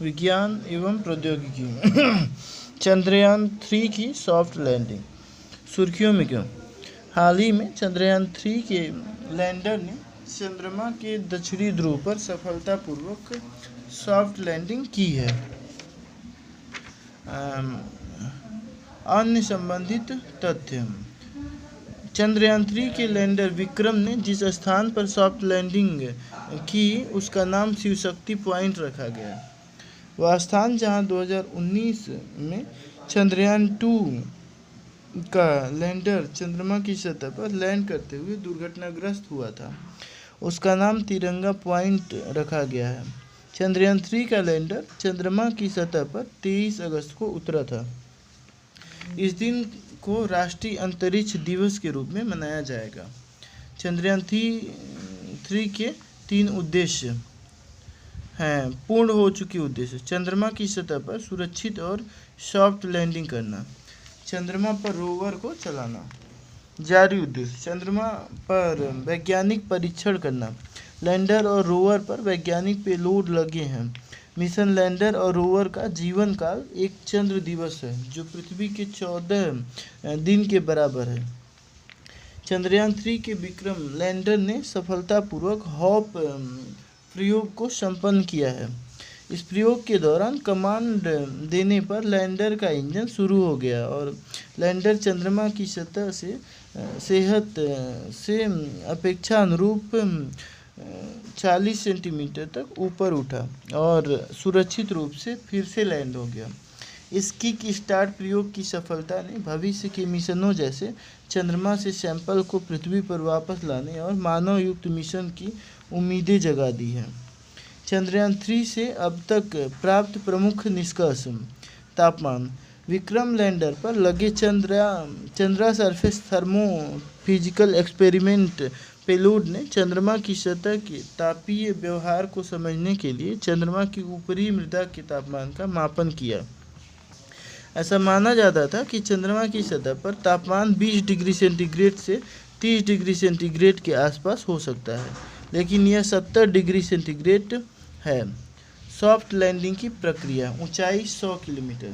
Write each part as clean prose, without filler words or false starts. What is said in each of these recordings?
विज्ञान एवं प्रौद्योगिकी। चंद्रयान-3 की सॉफ्ट लैंडिंग। सुर्खियों में क्यों? हाल ही में चंद्रयान-3 के लैंडर ने चंद्रमा के दक्षिणी ध्रुव पर सफलतापूर्वक सॉफ्ट लैंडिंग की है। अन्य संबंधित तथ्य। चंद्रयान-3 के लैंडर विक्रम ने जिस स्थान पर सॉफ्ट लैंडिंग की उसका नाम शिव शक्ति पॉइंट रखा गया। वह स्थान जहां 2019 में चंद्रयान-2 का लैंडर चंद्रमा की सतह पर लैंड करते हुए दुर्घटनाग्रस्त हुआ था, उसका नाम तिरंगा पॉइंट रखा गया है। चंद्रयान-3 का लैंडर चंद्रमा की सतह पर 23 अगस्त को उतरा था। इस दिन को राष्ट्रीय अंतरिक्ष दिवस के रूप में मनाया जाएगा। चंद्रयान-3 के 3 उद्देश्य हैं। पूर्ण हो चुके उद्देश्य: चंद्रमा की सतह पर सुरक्षित और सॉफ्ट लैंडिंग करना, चंद्रमा पर रोवर को चलाना। जारी उद्देश्य: चंद्रमा पर वैज्ञानिक परीक्षण करना, लैंडर और रोवर पर वैज्ञानिक पेलोड लगे हैं। मिशन लैंडर और रोवर का जीवन काल एक चंद्र दिवस है, जो पृथ्वी के 14 दिन के बराबर है। चंद्रयान-3 के विक्रम लैंडर ने सफलतापूर्वक हॉप प्रयोग को संपन्न किया है। इस प्रयोग के दौरान कमांड देने पर लैंडर का इंजन शुरू हो गया और लैंडर चंद्रमा की सतह से सेहत से अपेक्षानुरूप 40 सेंटीमीटर तक ऊपर उठा और सुरक्षित रूप से फिर से लैंड हो गया। इस किक स्टार्ट प्रयोग की सफलता ने भविष्य के मिशनों जैसे चंद्रमा से सैंपल को पृथ्वी पर वापस लाने और मानव युक्त मिशन की उम्मीदें जगा दी हैं। चंद्रयान-3 से अब तक प्राप्त प्रमुख निष्कर्ष। तापमान: विक्रम लैंडर पर लगे Chandra surface thermo physical experiment payload ने चंद्रमा की सतह के तापीय व्यवहार को समझने के लिए चंद्रमा की ऊपरी मृदा के तापमान का मापन किया। ऐसा माना जाता था कि चंद्रमा की सतह पर तापमान 20 डिग्री सेंटीग्रेड से 30 डिग्री सेंटीग्रेड के आसपास हो सकता है, लेकिन यह 70 डिग्री सेंटीग्रेड है। सॉफ्ट लैंडिंग की प्रक्रिया: ऊंचाई 100 किलोमीटर।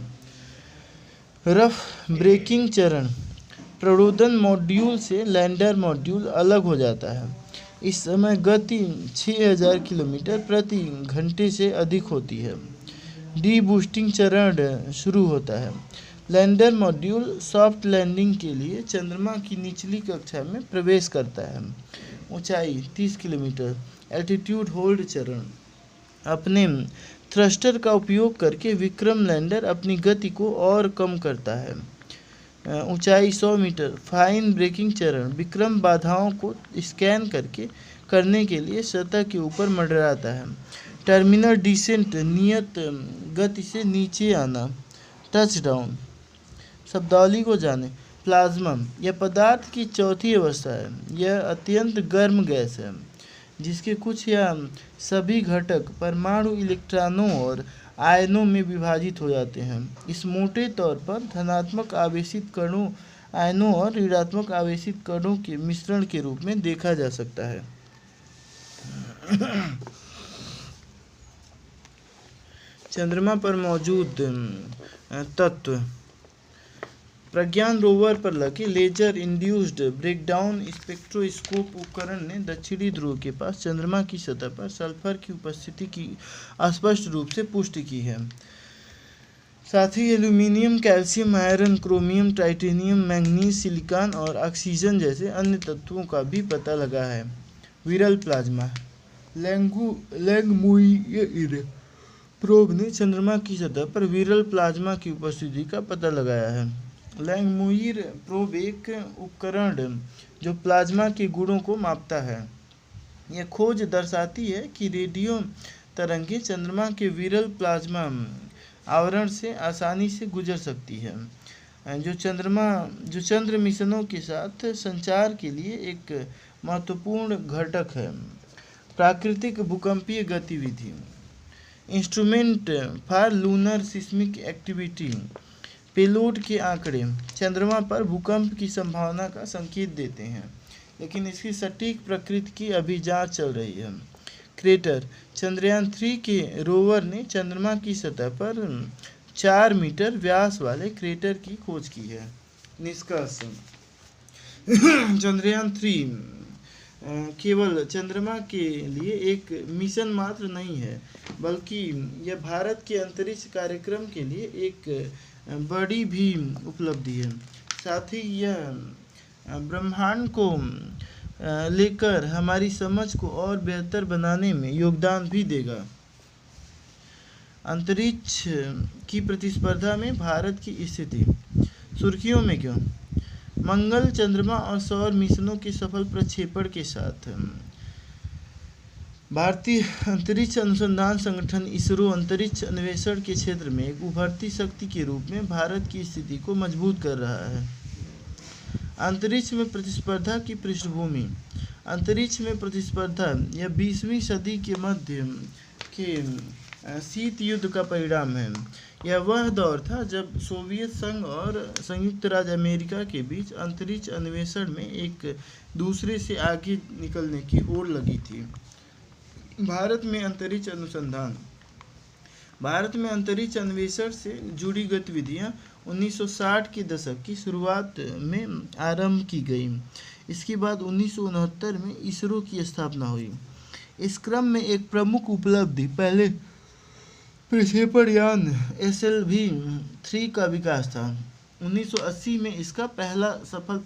रफ ब्रेकिंग चरण: प्रणोदन मॉड्यूल से लैंडर मॉड्यूल अलग हो जाता है। इस समय गति 6000 किलोमीटर प्रति घंटे से अधिक होती है। डी बूस्टिंग चरण शुरू होता है। लैंडर मॉड्यूल सॉफ्ट लैंडिंग के लिए चंद्रमा की निचली कक्षा में प्रवेश करता है। ऊंचाई 30 किलोमीटर। एल्टीट्यूड होल्ड चरण: अपने थ्रस्टर का उपयोग करके विक्रम लैंडर अपनी गति को और कम करता है। ऊंचाई 100 मीटर। फाइन ब्रेकिंग चरण: विक्रम बाधाओं को स्कैन करने के लिए सतह के ऊपर मंडराता है। टर्मिनल डिसेंट: नियत गति से नीचे आना। टचडाउन: शब्दावली को जानें। प्लाज्मा: यह पदार्थ की चौथी अवस्था है। यह अत्यंत गर्म गैस है जिसके कुछ या सभी घटक परमाणु इलेक्ट्रॉनों और आयनों में विभाजित हो जाते हैं। इस मोटे तौर पर धनात्मक आवेशित कणों, आयनों और ऋणात्मक आवेशित कणों के मिश्रण के रूप में देखा जा सकता है। चंद्रमा पर मौजूद तत्व। प्रज्ञान रोवर पर लगे लेजर इंड्यूस्ड ब्रेकडाउन स्पेक्ट्रोस्कोप उपकरण ने दक्षिणी ध्रुव के पास चंद्रमा की सतह पर सल्फर की उपस्थिति की स्पष्ट रूप से पुष्टि की है। साथ ही aluminium, calcium, iron, chromium, titanium, manganese, silicon और ऑक्सीजन जैसे अन्य तत्वों का भी पता लगा है। विरल प्लाज्मा। लैंगमुइर प्रोब ने चंद्रमा की सतह पर विरल प्लाज्मा की उपस्थिति का पता लगाया है। लैंगमुइर प्रोब एक उपकरण जो प्लाज्मा के गुणों को मापता है। यह खोज दर्शाती है कि रेडियो तरंगें चंद्रमा के विरल प्लाज्मा आवरण से आसानी से गुजर सकती है, जो चंद्र मिशनों के साथ संचार के लिए एक महत्वपूर्ण घटक है। प्राकृतिक भूकंपीय गतिविधि। Instrument for lunar seismic activity payload के आंकड़े चंद्रमा पर भूकंप की संभावना का संकेत देते हैं, लेकिन इसकी सटीक प्रकृति की अभी जांच चल रही है। क्रेटर। चंद्रयान 3 के रोवर ने चंद्रमा की सतह पर 4 मीटर व्यास वाले क्रेटर की खोज की है। निष्कर्ष, चंद्रयान 3 केवल चंद्रमा के लिए एक मिशन मात्र नहीं है, बल्कि यह भारत के अंतरिक्ष कार्यक्रम के लिए एक बड़ी भी उपलब्धि है। साथ ही यह ब्रह्मांड को लेकर हमारी समझ को और बेहतर बनाने में योगदान भी देगा। अंतरिक्ष की प्रतिस्पर्धा में भारत की स्थिति। सुर्खियों में क्यों? मंगल, चंद्रमा और सौर मिशनों के सफल प्रक्षेपण के साथ भारतीय अंतरिक्ष अनुसंधान संगठन इसरो अंतरिक्ष अन्वेषण के क्षेत्र में एक उभरती शक्ति के रूप में भारत की स्थिति को मजबूत कर रहा है। अंतरिक्ष में प्रतिस्पर्धा की पृष्ठभूमि। अंतरिक्ष में प्रतिस्पर्धा यह 20वीं सदी के मध्य के शीत युद्ध का परिणाम है। यह वह दौर था जब सोवियत संघ और संयुक्त राज्य अमेरिका के बीच अंतरिक्ष अन्वेषण में एक दूसरे से आगे निकलने की होड़ लगी थी। भारत में अंतरिक्ष अनुसंधान। भारत में अंतरिक्ष अन्वेषण से जुड़ी गतिविधियां 1960 के दशक की शुरुआत में आरंभ की गई। इसके बाद 1969 में इसरो की स्थापना हुई। इस क्रम में एक प्रमुख उपलब्धि पहले प्रक्षेपण यान SLV-3 का विकास था। 1980 में इसका पहला सफल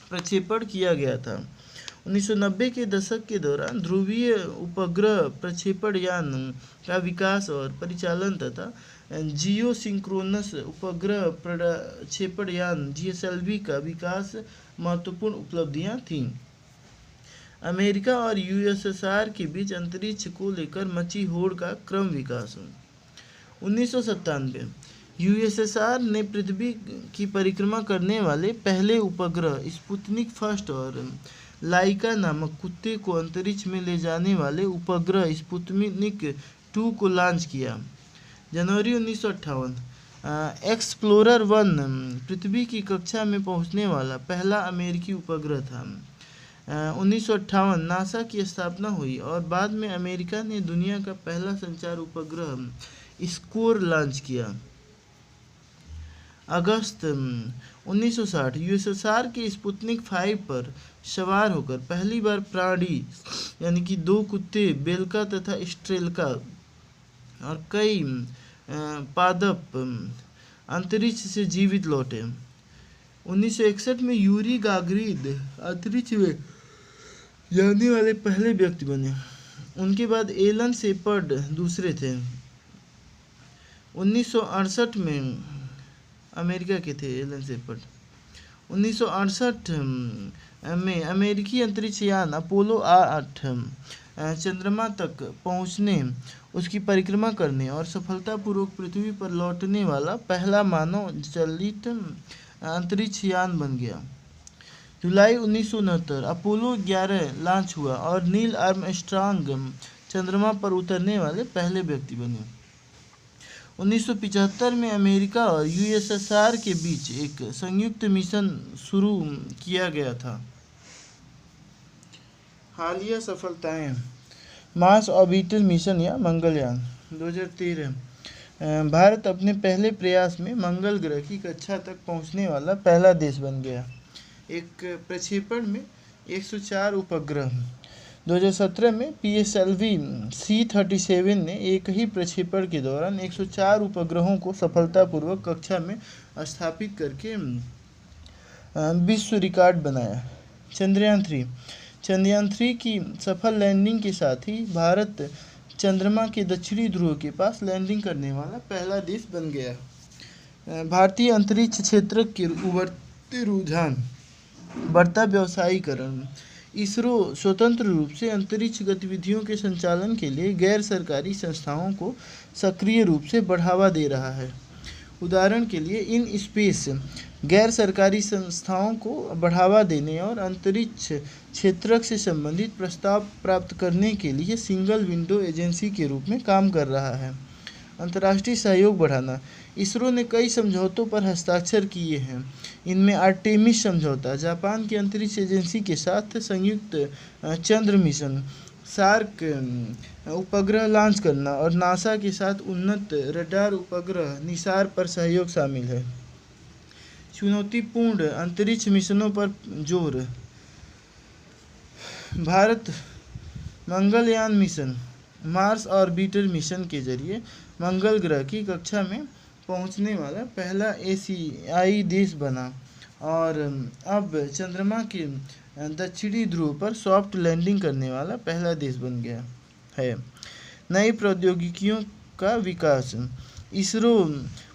प्रक्षेपण किया गया था। 1990 के दशक के दौरान ध्रुवीय उपग्रह प्रक्षेपण यान का विकास और परिचालन तथा जियो सिंक्रोनस उपग्रह प्रक्षेपण यान GSLV का विकास महत्वपूर्ण उपलब्धियां थीं। अमेरिका और USSR के बीच अंतरिक्ष को लेकर मची होड़ का क्रम विकास। 1997 USSR ने पृथ्वी की परिक्रमा करने वाले पहले उपग्रह स्पुतनिक फर्स्ट और लाइका नामक कुत्ते को अंतरिक्ष में ले जाने वाले उपग्रह स्पुतनिक 2 को लॉन्च किया। जनवरी 1958 एक्सप्लोरर 1 पृथ्वी की कक्षा में पहुंचने वाला पहला अमेरिकी उपग्रह था। 1958 नासा की स्थापना हुई और बाद में अमेरिका ने दुनिया का पहला संचार उपग्रह स्कोर लॉन्च किया। अगस्त 1960 USSR के स्पुतनिक 5 पर सवार होकर पहली बार प्राणी यानी कि 2 कुत्ते बेल्का तथा स्ट्रेलका और कई पादप अंतरिक्ष से जीवित लौटे। 1961 में यूरी गागरिन अंतरिक्ष में जाने वाले पहले व्यक्ति बने। उनके बाद एलन शेपर्ड दूसरे थे। 1968 में अमेरिका के थे एलन शेपर्ड। 1968 में अमेरिकी अंतरिक्ष यान अपोलो 8 चंद्रमा तक पहुंचने, उसकी परिक्रमा करने और सफलतापूर्वक पृथ्वी पर लौटने वाला पहला मानव चालित अंतरिक्ष यान बन गया। जुलाई 1969 अपोलो 11 लॉन्च हुआ और नील आर्मस्ट्रांग चंद्रमा पर उतरने वाले पहले व्यक्ति बने। 1975 में अमेरिका और USSR के बीच एक संयुक्त मिशन शुरू किया गया था। हालिया सफलताएं। मार्स ऑर्बिटल मिशन या मंगलयान। 2013 भारत अपने पहले प्रयास में मंगल ग्रह की कक्षा तक पहुंचने वाला पहला देश बन गया। एक प्रक्षेपण में 104 उपग्रह। 2017 में PSLV-C-37 ने एक ही प्रक्षेपण के दौरान 104 उपग्रहों को सफलतापूर्वक कक्षा में स्थापित करके विश्व रिकॉर्ड बनाया। चंद्रयान 3 की सफल लैंडिंग के साथ ही भारत चंद्रमा के दक्षिणी ध्रुव के पास लैंडिंग करने वाला पहला देश बन गया। भारतीय अंतरिक्ष क्षेत्र के उभरते रुझान। बढ़ता व्यवसायीकरण। इसरो स्वतंत्र रूप से अंतरिक्ष गतिविधियों के संचालन के लिए गैर सरकारी संस्थाओं को सक्रिय रूप से बढ़ावा दे रहा है। उदाहरण के लिए इन स्पेस गैर सरकारी संस्थाओं को बढ़ावा देने और अंतरिक्ष क्षेत्र से संबंधित प्रस्ताव प्राप्त करने के लिए सिंगल विंडो एजेंसी के रूप में काम कर रहा है। अंतर्राष्ट्रीय सहयोग बढ़ाना। इसरो ने कई समझौतों पर हस्ताक्षर किए हैं। इनमें आर्टेमिस समझौता, जापान की अंतरिक्ष एजेंसी के साथ संयुक्त चंद्र मिशन, सार्क उपग्रह लॉन्च करना और नासा के साथ उन्नत रडार उपग्रह निसार पर सहयोग शामिल है। चुनौतीपूर्ण अंतरिक्ष मिशनों पर जोर। Bharat Mangalyaan mission Mars orbiter mission के जरिए मंगल ग्रह की कक्षा में पहुंचने वाला पहला एशियाई देश बना और अब चंद्रमा के दक्षिणी ध्रुव पर सॉफ्ट लैंडिंग करने वाला पहला देश बन गया है। नई प्रौद्योगिकियों का विकास। इसरो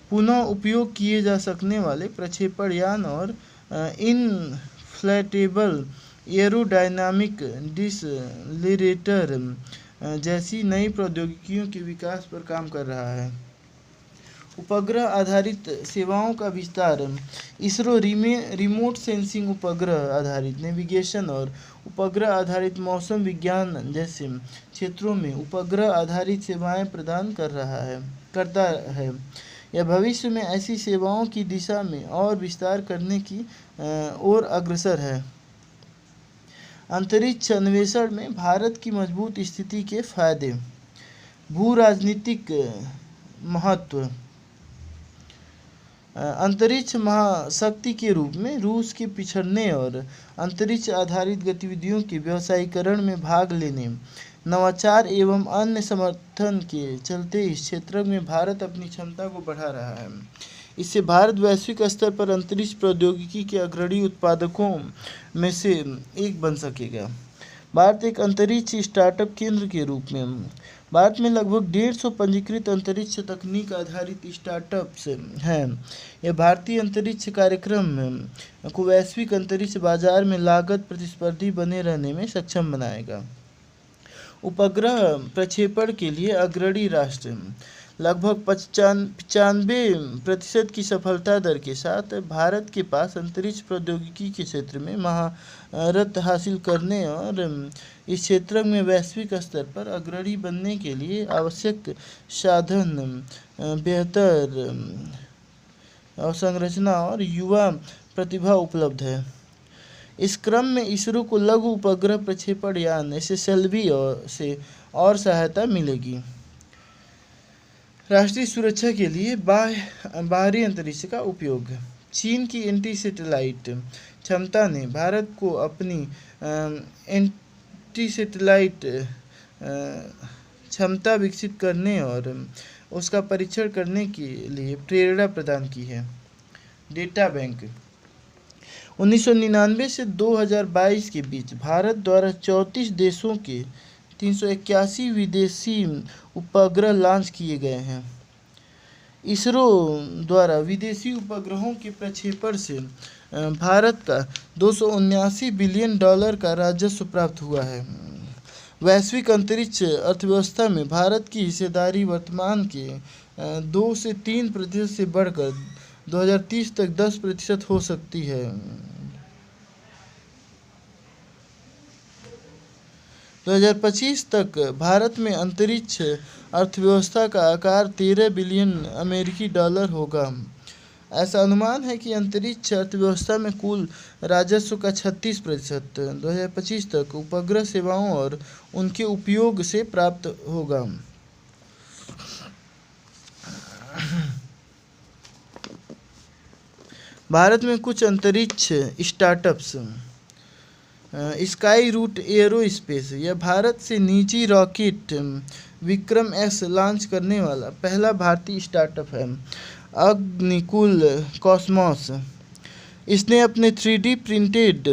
पुनः उपयोग किए जा सकने वाले प्रक्षेपण यान और इनफ्लेटेबल एरोडायनामिक डिसलेरेटर जैसी नई प्रौद्योगिकियों के विकास पर काम कर रहा है। उपग्रह आधारित सेवाओं का विस्तार। इसरो रिमोट सेंसिंग, उपग्रह आधारित नेविगेशन और उपग्रह आधारित मौसम विज्ञान जैसे क्षेत्रों में उपग्रह आधारित सेवाएं प्रदान करता है। यह भविष्य में ऐसी सेवाओं की दिशा में और विस्तार करने की ओर अग्रसर है। अंतरिक्ष अन्वेषण में भारत की मजबूत स्थिति के फायदे। भू राजनीतिक महत्व। अंतरिक्ष महाशक्ति के रूप में रूस के पिछड़ने और अंतरिक्ष आधारित गतिविधियों के व्यावसायीकरण में भाग लेने, नवाचार एवं अन्य समर्थन के चलते इस क्षेत्र में भारत अपनी क्षमता को बढ़ा रहा है। इससे भारत वैश्विक स्तर पर अंतरिक्ष प्रौद्योगिकी के अग्रणी उत्पादकों में से एक बन सकेगा। भारत एक अंतरिक्ष स्टार्टअप केंद्र के रूप में। भारत में लगभग 150 पंजीकृत अंतरिक्ष तकनीक आधारित स्टार्टअप्स हैं। यह भारतीय अंतरिक्ष कार्यक्रम को वैश्विक अंतरिक्ष बाजार में लागत प्रतिस्पर्धी बने रहने में सक्षम बनाएगा। उपग्रह प्रक्षेपण के लिए अग्रणी राष्ट्र। लगभग 95% की सफलता दर के साथ भारत के पास अंतरिक्ष प्रौद्योगिकी के क्षेत्र में महारत हासिल करने और इस क्षेत्र में वैश्विक स्तर पर अग्रणी बनने के लिए आवश्यक साधन, बेहतर अवसंरचना और युवा प्रतिभा उपलब्ध है। इस क्रम में इसरो को लघु उपग्रह प्रक्षेपण यान SSLV से और सहायता मिलेगी। राष्ट्रीय सुरक्षा के लिए बाहरी अंतरिक्ष का उपयोग। चीन की एंटी सैटेलाइट क्षमता ने भारत को अपनी एंटी सैटेलाइट क्षमता विकसित करने और उसका परीक्षण करने के लिए प्रेरणा प्रदान की है। Data bank. 1999 से 2022 के बीच भारत द्वारा 34 देशों के 381 विदेशी उपग्रह लॉन्च किए गए हैं। इसरो द्वारा विदेशी उपग्रहों के प्रक्षेपण से भारत का $279 बिलियन का राजस्व प्राप्त हुआ है। वैश्विक अंतरिक्ष अर्थव्यवस्था में भारत की हिस्सेदारी वर्तमान के 2 से 3% से बढ़कर 2030 तक 10% हो सकती है। 2025 तक भारत में अंतरिक्ष अर्थव्यवस्था का आकार $13 बिलियन होगा। ऐसा अनुमान है कि अंतरिक्ष अर्थव्यवस्था में कुल राजस्व का 36% 2025 तक उपग्रह सेवाओं और उनके उपयोग से प्राप्त होगा। भारत में कुछ अंतरिक्ष स्टार्टअप्स। स्काई रूट एरोस्पेस, यह भारत से निजी रॉकेट विक्रम S लॉन्च करने वाला पहला भारतीय स्टार्टअप है। अग्निकुल कॉस्मोस, इसने अपने 3D प्रिंटेड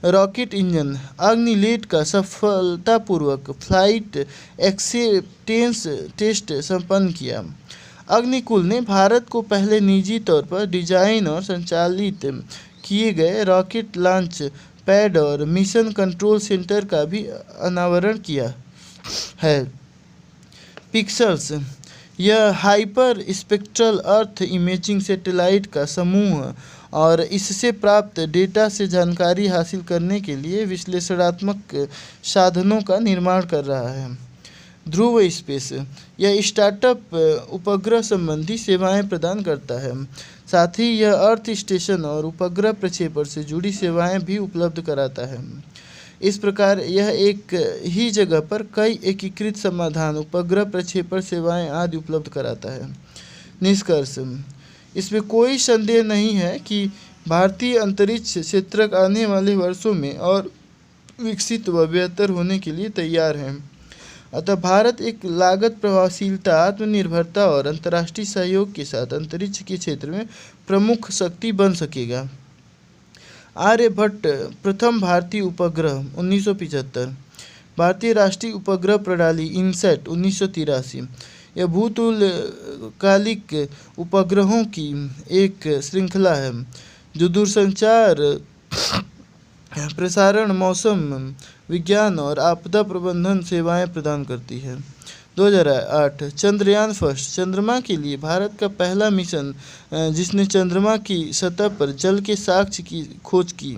रॉकेट इंजन अग्निलेट का सफलतापूर्वक फ्लाइट एक्सेप्टेंस टेस्ट संपन्न किया। अग्निकुल ने भारत को पहले निजी तौर पर डिजाइन और संचालित किए गए रॉकेट लॉन्च पैड और मिशन कंट्रोल सेंटर का भी अनावरण किया है। पिक्सल्स, यह हाइपर स्पेक्ट्रल अर्थ इमेजिंग सैटेलाइट का समूह और इससे प्राप्त डेटा से जानकारी हासिल करने के लिए विश्लेषणात्मक साधनों का निर्माण कर रहा है। ध्रुव स्पेस, यह स्टार्टअप उपग्रह संबंधी सेवाएं प्रदान करता है। साथ ही यह अर्थ स्टेशन और उपग्रह प्रक्षेपण से जुड़ी सेवाएं भी उपलब्ध कराता है। इस प्रकार यह एक ही जगह पर कई एकीकृत समाधान, उपग्रह प्रक्षेपण सेवाएं आदि उपलब्ध कराता है। निष्कर्ष, इसमें कोई संदेह नहीं है कि भारतीय अंतरिक्ष क्षेत्र आने वाले वर्षों में और विकसित व बेहतर होने के लिए तैयार है। अतः भारत एक लागत प्रभावशीलता, आत्मनिर्भरता और अंतर्राष्ट्रीय सहयोग के साथ अंतरिक्ष के क्षेत्र में प्रमुख शक्ति बन सकेगा। आर्यभट्ट प्रथम भारतीय उपग्रह 1975। भारतीय राष्ट्रीय उपग्रह प्रणाली इनसैट 1983। यह भूतलकालिक उपग्रहों की एक श्रृंखला है जो दूरसंचार, प्रसारण, मौसम विज्ञान और आपदा प्रबंधन सेवाएं प्रदान करती है। 2008 चंद्रयान फर्स्ट, चंद्रमा के लिए भारत का पहला मिशन जिसने चंद्रमा की सतह पर जल के साक्ष्य की खोज की।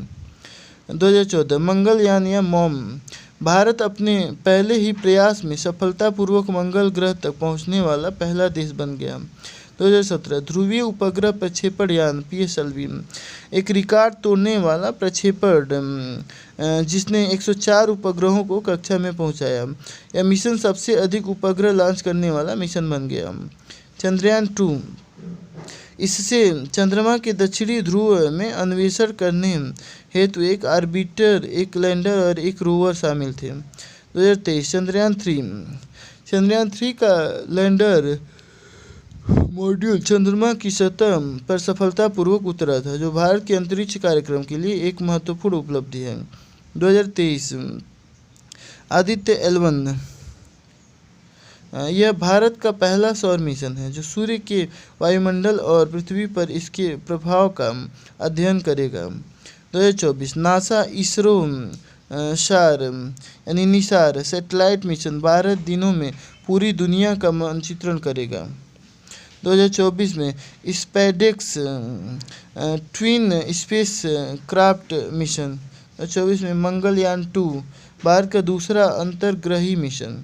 2014 मंगलयान या मॉम, भारत अपने पहले ही प्रयास में सफलतापूर्वक मंगल ग्रह तक पहुंचने वाला पहला देश बन गया। 2017 ध्रुवीय उपग्रह प्रक्षेपण यान PSLV, एक रिकॉर्ड तोड़ने वाला प्रक्षेपण जिसने 104 उपग्रहों को कक्षा में पहुंचाया। यह मिशन सबसे अधिक उपग्रह लॉन्च करने वाला मिशन बन गया। चंद्रयान 2, इससे चंद्रमा के दक्षिणी ध्रुव में अन्वेषण करने हेतु एक ऑर्बिटर, एक लैंडर और एक रोवर शामिल थे। 2023 चंद्रयान 3 का लैंडर मॉड्यूल चंद्रमा की सतह पर सफलतापूर्वक उतरा था, जो भारत के अंतरिक्ष कार्यक्रम के लिए एक महत्वपूर्ण उपलब्धि है। 2023 आदित्य L1, यह भारत का पहला सौर मिशन है जो सूर्य के वायुमंडल और पृथ्वी पर इसके प्रभाव का अध्ययन करेगा। 2024 नासा इसरो SAR यानी निसार सैटेलाइट मिशन 12 दिनों में पूरी दुनिया का मानचित्रण करेगा। 2024 में SpaceX twin space craft mission. 2024 में मंगलयान 2, भारत का दूसरा अंतर्ग्रही मिशन।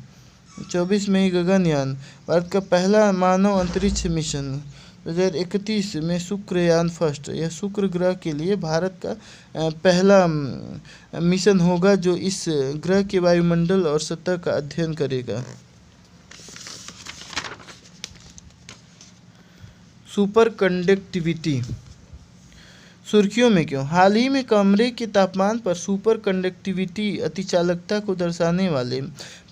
2024 में ही गगनयान, भारत का पहला मानव अंतरिक्ष मिशन। 2031 में शुक्रयान फर्स्ट, यह शुक्र ग्रह के लिए भारत का पहला मिशन होगा जो इस ग्रह के वायुमंडल और सतह का अध्ययन करेगा। सुपर कंडक्टिविटी सुर्खियों में क्यों? हाल ही में कमरे के तापमान पर सुपर कंडक्टिविटी अतिचालकता को दर्शाने वाले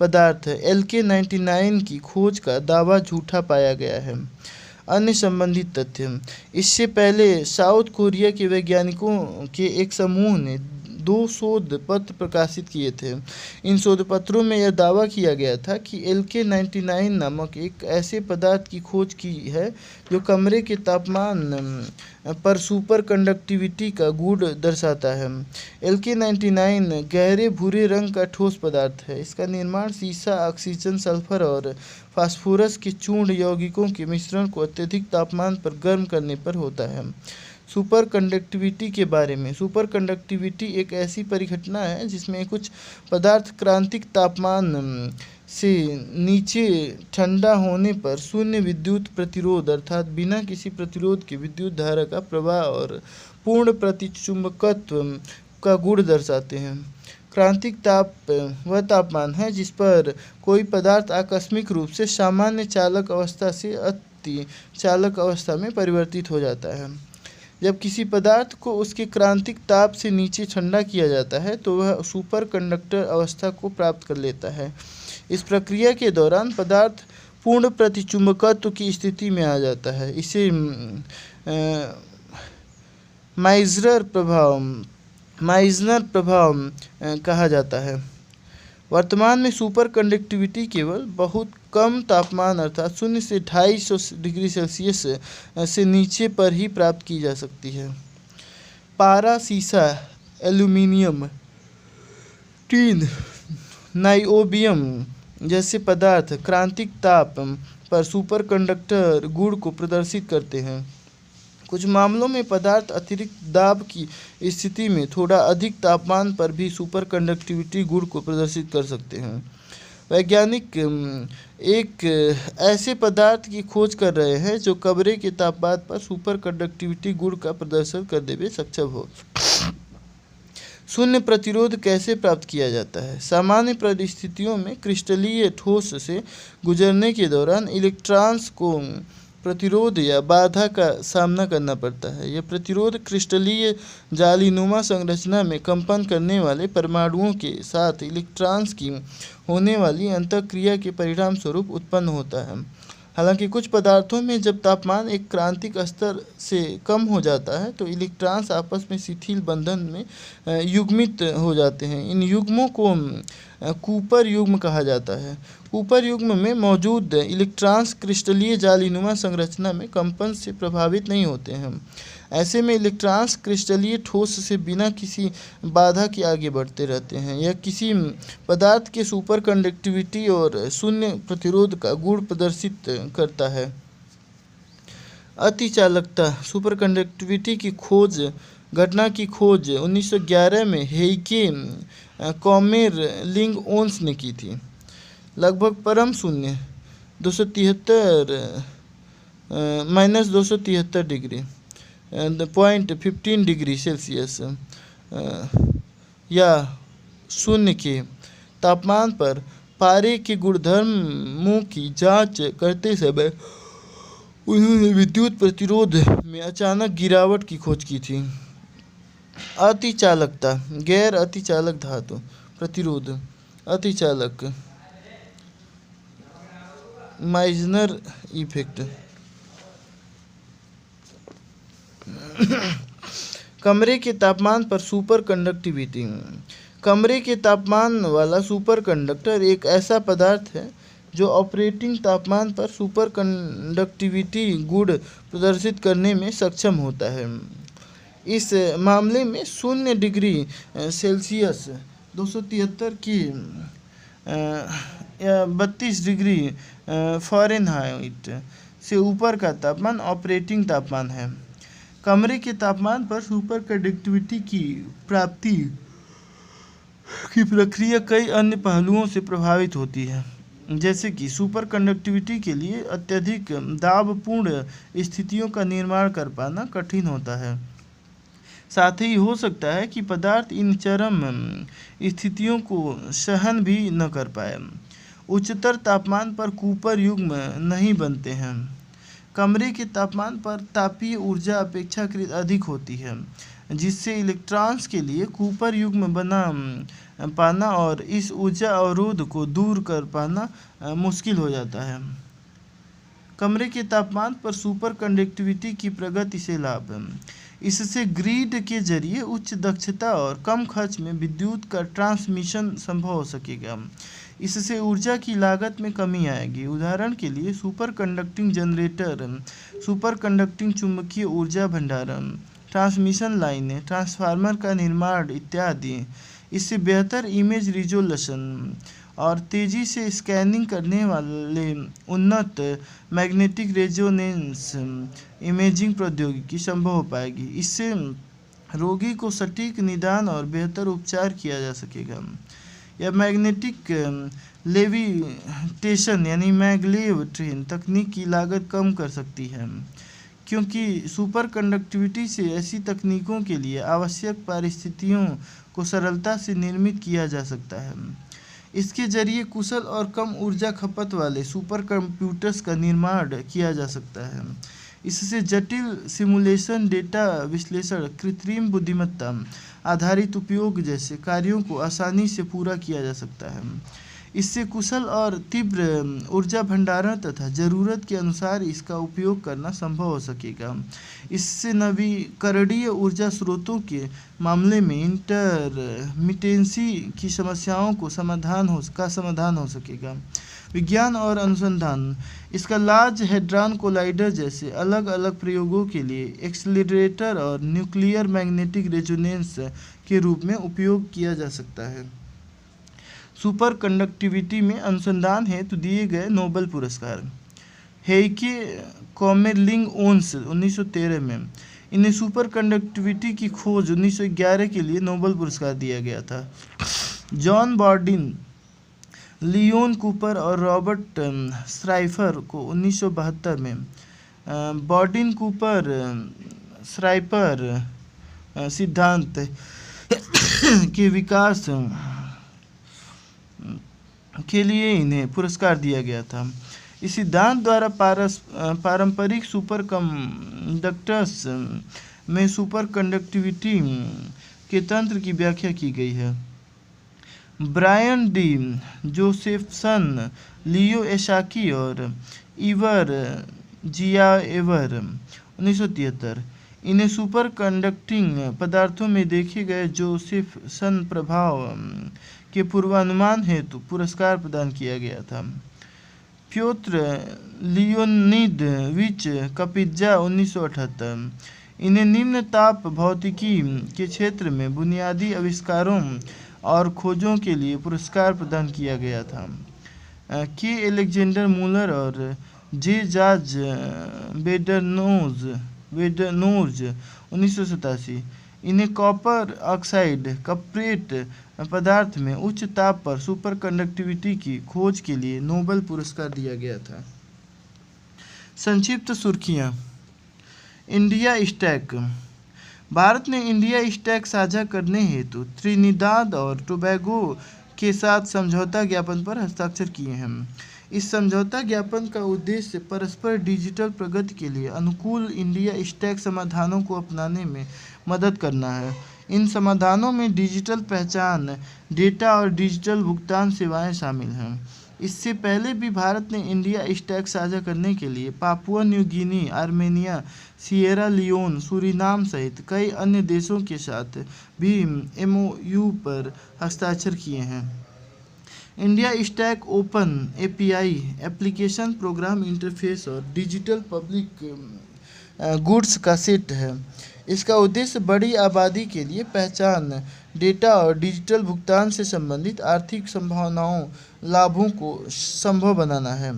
पदार्थ LK99 की खोज का दावा झूठा पाया गया है। अन्य संबंधित तथ्य, इससे पहले साउथ कोरिया के वैज्ञानिकों के एक समूह ने 2 शोध पत्र प्रकाशित किए थे। इन शोध पत्रों में यह दावा किया गया था कि LK99 नामक एक ऐसे पदार्थ की खोज की है जो कमरे के तापमान पर सुपर कंडक्टिविटी का गुण दर्शाता है। LK99 गहरे भूरे रंग का ठोस पदार्थ है। इसका निर्माण सीसा, ऑक्सीजन, सल्फर और फास्फोरस के चूर्ण यौगिकों के मिश्रण को अत्यधिक तापमान पर गर्म करने पर होता है। सुपर कंडक्टिविटी के बारे में, सुपर कंडक्टिविटी एक ऐसी परिघटना है जिसमें कुछ पदार्थ क्रांतिक तापमान से नीचे ठंडा होने पर शून्य विद्युत प्रतिरोध अर्थात बिना किसी प्रतिरोध के विद्युत धारा का प्रवाह और पूर्ण प्रतिचुंबकत्व का गुण दर्शाते हैं। क्रांतिक ताप वह तापमान है जिस पर कोई पदार्थ आकस्मिक रूप से सामान्य चालक अवस्था से अति चालक अवस्था में परिवर्तित हो जाता है। जब किसी पदार्थ को उसके क्रांतिक ताप से नीचे ठंडा किया जाता है तो वह सुपर कंडक्टर अवस्था को प्राप्त कर लेता है। इस प्रक्रिया के दौरान पदार्थ पूर्ण प्रतिचुंबकत्व की स्थिति में आ जाता है। इसे माइजनर प्रभाव कहा जाता है। वर्तमान में सुपर कंडक्टिविटी केवल बहुत कम तापमान अर्थात 0 से 250 डिग्री सेल्सियस से नीचे पर ही प्राप्त की जा सकती है। पारा, सीसा, एल्यूमिनियम, टीन, नाइओबियम जैसे पदार्थ क्रांतिक ताप पर सुपर कंडक्टर गुण को प्रदर्शित करते हैं। कुछ मामलों में पदार्थ अतिरिक्त दाब की स्थिति में थोड़ा अधिक तापमान पर भी सुपर कंडक्टिविटी गुण को प्रदर्शित कर सकते हैं। वैज्ञानिक एक ऐसे पदार्थ की खोज कर रहे हैं जो कमरे के तापमान पर सुपर कंडक्टिविटी गुण का प्रदर्शन करने में सक्षम हो। शून्य प्रतिरोध कैसे प्राप्त किया जाता है? सामान्य परिस्थितियों में क्रिस्टलीय ठोस से गुजरने के दौरान इलेक्ट्रॉन्स को प्रतिरोध या बाधा का सामना करना पड़ता है। यह प्रतिरोध क्रिस्टलीय जालीनुमा संरचना में कंपन करने वाले परमाणुओं के साथ इलेक्ट्रॉन्स की होने वाली अंतःक्रिया के परिणाम स्वरूप उत्पन्न होता है। हालांकि कुछ पदार्थों में जब तापमान एक क्रांतिक स्तर से कम हो जाता है तो इलेक्ट्रॉन्स आपस में शिथिल बंधन में युग्मित हो जाते हैं। इन युग्मों को कूपर युग्म कहा जाता है। कूपर युग्म में मौजूद इलेक्ट्रॉन्स क्रिस्टलीय जालीनुमा संरचना में कंपन से प्रभावित नहीं होते हैं। ऐसे में इलेक्ट्रॉन्स क्रिस्टलीय ठोस से बिना किसी बाधा के आगे बढ़ते रहते हैं। यह किसी पदार्थ के सुपर कंडक्टिविटी और शून्य प्रतिरोध का गुण प्रदर्शित करता है। अतिचालकता सुपर कंडक्टिविटी की खोज घटना की खोज 1911 में हेइके कॉमेरलिंग-ओन्स ने की थी। लगभग परम शून्य -273 डिग्री (0.15 डिग्री सेल्सियस) या शून्य के तापमान पर पारे के गुणधर्मों की जांच करते समय उन्होंने विद्युत प्रतिरोध में अचानक गिरावट की खोज की थी। अतिचालकता गैर अतिचालक धातु प्रतिरोध अतिचालक माइजनर इफेक्ट। कमरे के तापमान पर सुपर कंडक्टिविटी। कमरे के तापमान वाला सुपर कंडक्टर एक ऐसा पदार्थ है जो ऑपरेटिंग तापमान पर सुपर कंडक्टिविटी गुण प्रदर्शित करने में सक्षम होता है। इस मामले में 0 डिग्री सेल्सियस 273 की या 32 डिग्री फ़ारेनहाइट से ऊपर का तापमान ऑपरेटिंग तापमान है। कमरे के तापमान पर सुपर कंडक्टिविटी की प्राप्ति की प्रक्रिया कई अन्य पहलुओं से प्रभावित होती है, जैसे कि सुपर कंडक्टिविटी के लिए अत्यधिक दाबपूर्ण स्थितियों का निर्माण कर पाना कठिन होता है। साथ ही हो सकता है कि पदार्थ इन चरम स्थितियों को सहन भी न कर पाए। उच्चतर तापमान पर कूपर युग्म नहीं बनते हैं। कमरे के तापमान पर तापीय ऊर्जा अपेक्षाकृत अधिक होती है, जिससे इलेक्ट्रॉन्स के लिए कूपर युग्म बना पाना और इस ऊर्जा अवरोध को दूर कर पाना मुश्किल हो जाता है। कमरे के तापमान पर सुपर कंडक्टिविटी की प्रगति से लाभ। इससे ग्रिड के जरिए उच्च दक्षता और कम खर्च में विद्युत का ट्रांसमिशन संभव हो सकेगा। इससे ऊर्जा की लागत में कमी आएगी। उदाहरण के लिए super conducting generator, super conducting चुंबकीय ऊर्जा भंडारण, ट्रांसमिशन लाइनें, ट्रांसफार्मर का निर्माण इत्यादि। इससे बेहतर इमेज रिजोल्यूशन और तेज़ी से स्कैनिंग करने वाले उन्नत मैग्नेटिक रेजोनेंस इमेजिंग प्रौद्योगिकी संभव हो पाएगी। इससे रोगी को सटीक निदान और बेहतर उपचार किया जा सकेगा। यह मैग्नेटिक लेविटेशन यानी मैगलेव ट्रेन तकनीक की लागत कम कर सकती है, क्योंकि सुपर कंडक्टिविटी से ऐसी तकनीकों के लिए आवश्यक परिस्थितियों को सरलता से निर्मित किया जा सकता है। इसके जरिए कुशल और कम ऊर्जा खपत वाले सुपर कंप्यूटर्स का निर्माण किया जा सकता है। इससे जटिल सिमुलेशन, डेटा विश्लेषण, कृत्रिम बुद्धिमत्ता आधारित उपयोग जैसे कार्यों को आसानी से पूरा किया जा सकता है। इससे कुशल और तीव्र ऊर्जा भंडारण तथा ज़रूरत के अनुसार इसका उपयोग करना संभव हो सकेगा। इससे नवीकरणीय ऊर्जा स्रोतों के मामले में इंटरमिटेंसी की समस्याओं को समाधान हो सकेगा। विज्ञान और अनुसंधान। इसका लार्ज हैड्रॉन कोलाइडर जैसे अलग अलग प्रयोगों के लिए एक्सीलरेटर और न्यूक्लियर मैग्नेटिक रेजोनेंस के रूप में उपयोग किया जा सकता है। सुपर कंडक्टिविटी में अनुसंधान हेतु दिए गए नोबेल पुरस्कार। हेइके कॉमेरलिंग-ओन्स 1913 में। इन्हें सुपर कंडक्टिविटी की खोज 1911 के लिए नोबेल पुरस्कार दिया गया था। जॉन बॉर्डिन, लियोन कूपर और रॉबर्ट श्राइफर को 1972 में। बॉर्डिन कूपर श्राइफर सिद्धांत के विकास के लिए इन्हें पुरस्कार दिया गया था। इस सिद्धांत द्वारा पारंपरिक सुपर कंडक्टर्स में सुपर कंडक्टिविटी के तंत्र की व्याख्या की गई है। ब्रायन डी जोसेफसन, लियो एशाकी और इवर जियाएवर 1973 इन्हें सुपर कंडक्टिंग पदार्थों में देखे गए जोसेफसन प्रभाव के पूर्वानुमान हेतु पुरस्कार प्रदान किया गया था। प्योत्र लियोनिडविच कपित्जा 1978 इन्हें निम्न ताप भौतिकी के क्षेत्र में बुनियादी आविष्कारों और खोजों के लिए पुरस्कार प्रदान किया गया था। के एलेक्जेंडर मूलर और जे जॉर्ज वेडनोज 1987 इन्हें कॉपर ऑक्साइड कपरेट पदार्थ में उच्च ताप पर सुपर कंडक्टिविटी की खोज के लिए नोबेल पुरस्कार दिया गया था। संक्षिप्त सुर्खियाँ। India stack. भारत ने इंडिया स्टैक साझा करने हेतु त्रिनिदाद और टोबैगो के साथ समझौता ज्ञापन पर हस्ताक्षर किए हैं। इस समझौता ज्ञापन का उद्देश्य परस्पर डिजिटल प्रगति के लिए अनुकूल इंडिया स्टैक समाधानों को अपनाने में मदद करना है। इन समाधानों में डिजिटल पहचान, डेटा और डिजिटल भुगतान सेवाएं शामिल हैं। इससे पहले भी भारत ने इंडिया स्टैक साझा करने के लिए Papua New Guinea, Armenia, Sierra Leone, Suriname सहित कई अन्य देशों के साथ भी MOU पर हस्ताक्षर किए हैं। India stack open API application program interface और डिजिटल पब्लिक गुड्स का सेट है। इसका उद्देश्य बड़ी आबादी के लिए पहचान, डेटा और डिजिटल भुगतान से संबंधित आर्थिक संभावनाओं लाभों को संभव बनाना है।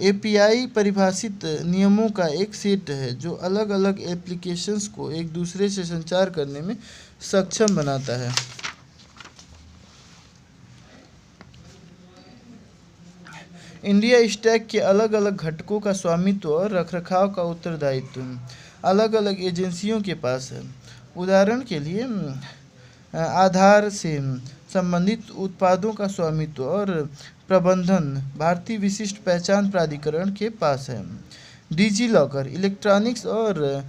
API परिभाषित नियमों का एक सेट है जो अलग अलग एप्लीकेशंस को एक दूसरे से संचार करने में सक्षम बनाता है। इंडिया स्टैक के अलग अलग घटकों का स्वामित्व और रखरखाव का उत्तरदायित्व अलग अलग एजेंसियों के पास है। उदाहरण के लिए आधार से संबंधित उत्पादों का स्वामित्व और प्रबंधन भारतीय विशिष्ट पहचान प्राधिकरण के पास है। डिजी लॉकर इलेक्ट्रॉनिक्स और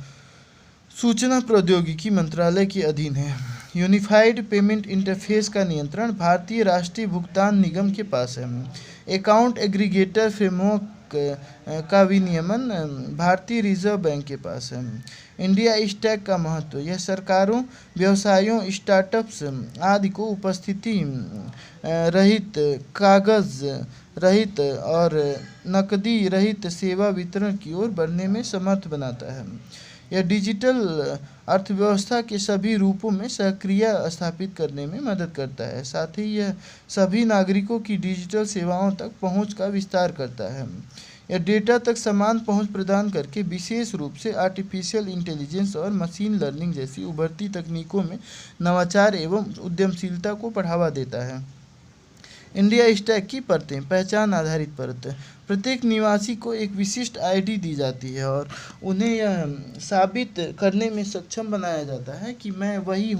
सूचना प्रौद्योगिकी मंत्रालय के अधीन है। यूनिफाइड पेमेंट इंटरफेस का नियंत्रण भारतीय राष्ट्रीय भुगतान निगम के पास है। अकाउंट एग्रीगेटर फ्रेमवर्क का विनियमन भारतीय रिजर्व बैंक के पास है। इंडिया स्टैक का महत्व, यह सरकारों, व्यवसायों, स्टार्टअप्स आदि को उपस्थिति रहित, कागज रहित और नकदी रहित सेवा वितरण की ओर बढ़ने में समर्थ बनाता है। यह डिजिटल अर्थव्यवस्था के सभी रूपों में सक्रियता स्थापित करने में मदद करता है। साथ ही यह सभी नागरिकों की डिजिटल सेवाओं तक पहुंच का विस्तार करता है। यह डेटा तक समान पहुंच प्रदान करके विशेष रूप से आर्टिफिशियल इंटेलिजेंस और मशीन लर्निंग जैसी उभरती तकनीकों में नवाचार एवं उद्यमशीलता को बढ़ावा देता है। इंडिया स्टैक की परतें। पहचान आधारित परत, प्रत्येक निवासी को एक विशिष्ट ID दी जाती है और उन्हें यह साबित करने में सक्षम बनाया जाता है कि मैं वही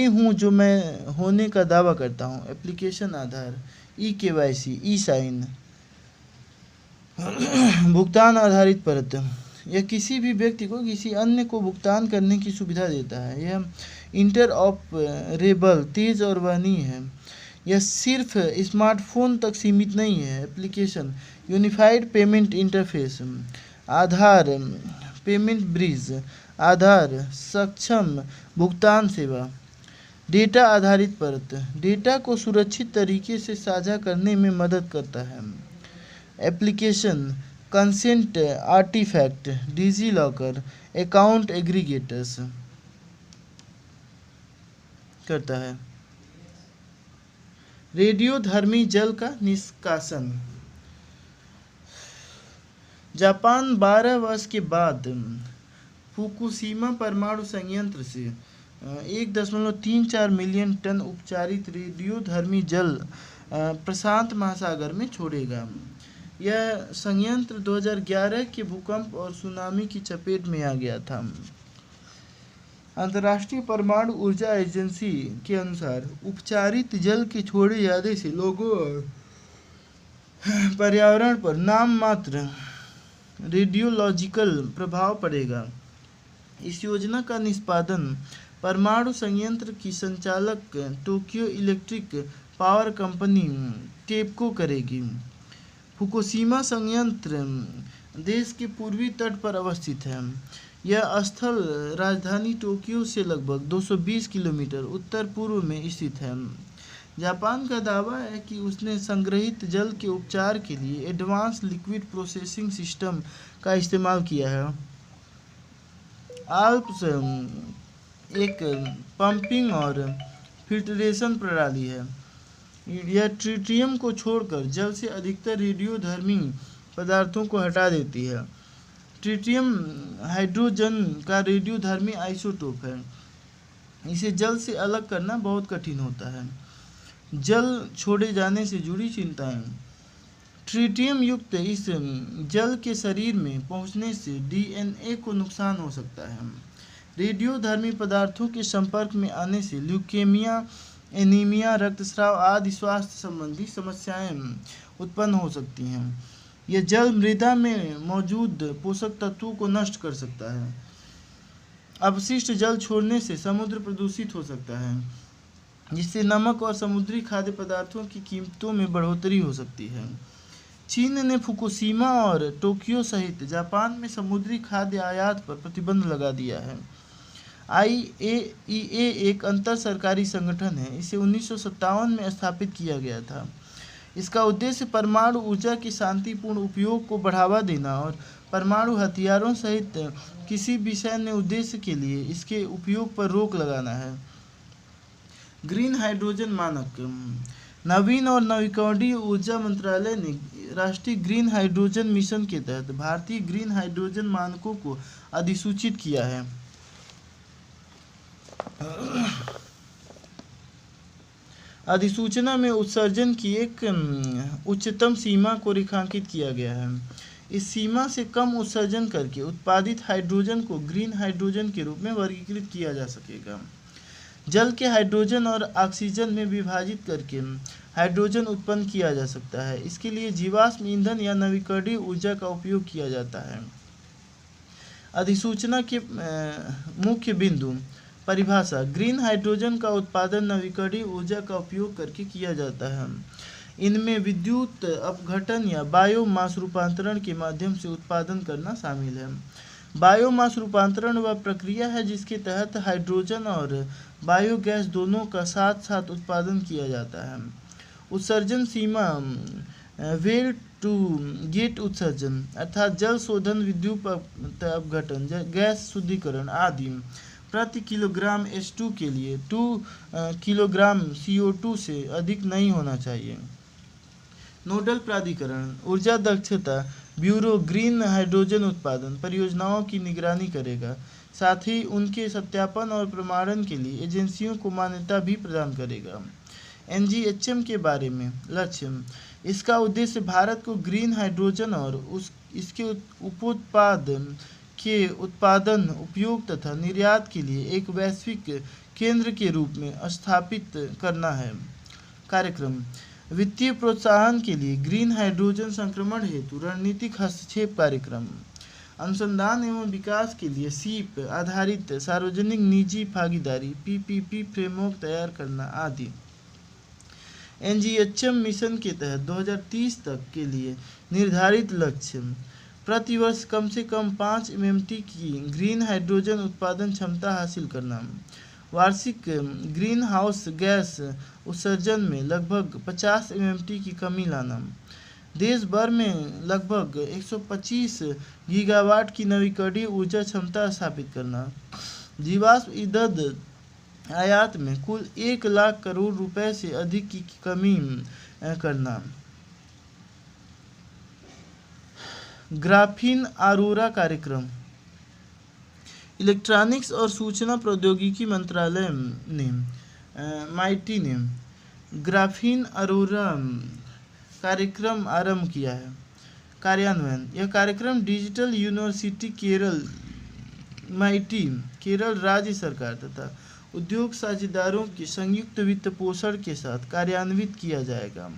हूँ जो मैं होने का दावा करता हूँ। एप्लीकेशन आधार, eKYC, ई-साइन। भुगतान आधारित परत, यह किसी भी व्यक्ति को किसी अन्य को भुगतान करने की सुविधा देता है। यह इंटरऑपरेबल, तेज और वहनीय है। यह सिर्फ स्मार्टफोन तक सीमित नहीं है। एप्लीकेशन यूनिफाइड पेमेंट इंटरफेस, आधार पेमेंट ब्रिज, आधार सक्षम भुगतान सेवा। डेटा आधारित परत, डेटा को सुरक्षित तरीके से साझा करने में मदद करता है। Application consent artefact, digi locker, account aggregators करता है। रेडियोधर्मी जल का निष्कासन, जापान 12 वर्ष के बाद फुकुशिमा परमाणु संयंत्र से 1.34 मिलियन टन उपचारित रेडियोधर्मी जल प्रशांत महासागर में छोड़ेगा। यह संयंत्र 2011 के भूकंप और सुनामी की चपेट में आ गया था। अंतर्राष्ट्रीय परमाणु ऊर्जा एजेंसी के अनुसार उपचारित जल के छोड़े जाने से लोगों और पर्यावरण पर नाम मात्र रेडियोलॉजिकल प्रभाव पड़ेगा। इस योजना का निष्पादन परमाणु संयंत्र की संचालक टोक्यो इलेक्ट्रिक पावर कंपनी टेप्को करेगी। फुकुशिमा संयंत्र देश के पूर्वी तट पर अवस्थित है। यह स्थल राजधानी टोक्यो से लगभग 220 किलोमीटर उत्तर पूर्व में स्थित है। जापान का दावा है कि उसने संग्रहित जल के उपचार के लिए एडवांस लिक्विड प्रोसेसिंग सिस्टम का इस्तेमाल किया है। आल्प्स एक पंपिंग और फिल्ट्रेशन प्रणाली है। यह ट्रिटियम को छोड़कर जल से अधिकतर रेडियोधर्मी पदार्थों को हटा देती है। ट्रिटियम हाइड्रोजन का रेडियोधर्मी आइसोटोप है। इसे जल से अलग करना बहुत कठिन होता है। जल छोड़े जाने से जुड़ी चिंताएं। ट्रिटियम युक्त इस जल के शरीर में पहुंचने से डीएनए को नुकसान हो सकता है। रेडियोधर्मी पदार्थों के संपर्क में आने से ल्यूकेमिया, एनीमिया, रक्तस्राव आदि स्वास्थ्य संबंधी समस्याएं उत्पन्न हो सकती हैं। यह जल मृदा में मौजूद पोषक तत्वों को नष्ट कर सकता है। अपशिष्ट जल छोड़ने से समुद्र प्रदूषित हो सकता है, जिससे नमक और समुद्री खाद्य पदार्थों की कीमतों में बढ़ोतरी हो सकती है। चीन ने फुकुशिमा और टोक्यो सहित जापान में समुद्री खाद्य आयात पर प्रतिबंध लगा दिया है। IAEA एक अंतर सरकारी संगठन है। इसे 1957 में स्थापित किया गया था। इसका उद्देश्य परमाणु ऊर्जा के शांतिपूर्ण उपयोग को बढ़ावा देना और परमाणु हथियारों सहित किसी भी सैन्य उद्देश्य के लिए इसके उपयोग पर रोक लगाना है। ग्रीन हाइड्रोजन मानक। नवीन और नवीकरणीय ऊर्जा मंत्रालय ने राष्ट्रीय ग्रीन हाइड्रोजन मिशन के तहत भारतीय ग्रीन हाइड्रोजन मानकों को अधिसूचित किया है। अधिसूचना में उत्सर्जन की एक उच्चतम सीमा को रेखांकित किया गया है। इस सीमा से कम उत्सर्जन करके उत्पादित हाइड्रोजन को ग्रीन हाइड्रोजन के रूप में वर्गीकृत किया जा सकेगा। जल के हाइड्रोजन और ऑक्सीजन में विभाजित करके हाइड्रोजन उत्पन्न किया जा सकता है। इसके लिए जीवाश्म ईंधन या नवीकरणीय ऊर्जा का उपयोग किया जाता है। अधिसूचना के मुख्य बिंदु। परिभाषा। ग्रीन हाइड्रोजन का उत्पादन नवीकरणीय ऊर्जा का उपयोग करके किया जाता है। इनमें विद्युत अपघटन या बायोमास रूपांतरण के माध्यम से उत्पादन करना शामिल है। बायोमास रूपांतरण वह प्रक्रिया है जिसके तहत हाइड्रोजन और बायोगैस दोनों का साथ साथ उत्पादन किया जाता है। उत्सर्जन सीमा। वेल टू गेट उत्सर्जन अर्थात जल शोधन, विद्युत अपघटन, गैस शुद्धिकरण आदि प्रति किलोग्राम H2 के लिए 2 किलोग्राम CO2 से अधिक नहीं होना चाहिए। नोडल प्राधिकरण। ऊर्जा दक्षता ब्यूरो ग्रीन हाइड्रोजन उत्पादन परियोजनाओं की निगरानी करेगा, साथ ही उनके सत्यापन और प्रमाणन के लिए एजेंसियों को मान्यता भी प्रदान करेगा। NGHM के बारे में। लक्ष्य। इसका उद्देश्य भारत को ग्रीन हाइड्रोजन और इसके उपोत्पाद के उत्पादन, उपयोग तथा निर्यात के लिए एक वैश्विक केंद्र के रूप में स्थापित करना है। कार्यक्रम। वित्तीय प्रोत्साहन के लिए ग्रीन हाइड्रोजन संक्रमण हेतु रणनीतिक हस्तक्षेप कार्यक्रम। अनुसंधान एवं विकास के लिए SEEP आधारित सार्वजनिक निजी भागीदारी PPP फ्रेमवर्क तैयार करना आदि। NGHM मिशन के तहत 2030 तक के लिए निर्धारित लक्ष्य। प्रतिवर्ष कम से कम 5 MMT की ग्रीन हाइड्रोजन उत्पादन क्षमता हासिल करना। वार्षिक ग्रीन हाउस गैस उत्सर्जन में लगभग 50 MMT की कमी लाना। देश भर में लगभग 125 गीगावाट की नवीकरणीय ऊर्जा क्षमता स्थापित करना। जीवाश्म ईंधन आयात में कुल 1 लाख करोड़ रुपए से अधिक की कमी करना। ग्राफीन अरोरा कार्यक्रम। इलेक्ट्रॉनिक्स और सूचना प्रौद्योगिकी मंत्रालय ने MIT ने ग्राफीन अरोरा कार्यक्रम आरंभ किया है। कार्यान्वयन। यह कार्यक्रम digital university Kerala mighty Kerala राज्य सरकार तथा उद्योग साझेदारों के संयुक्त वित्त पोषण के साथ कार्यान्वित किया जाएगा।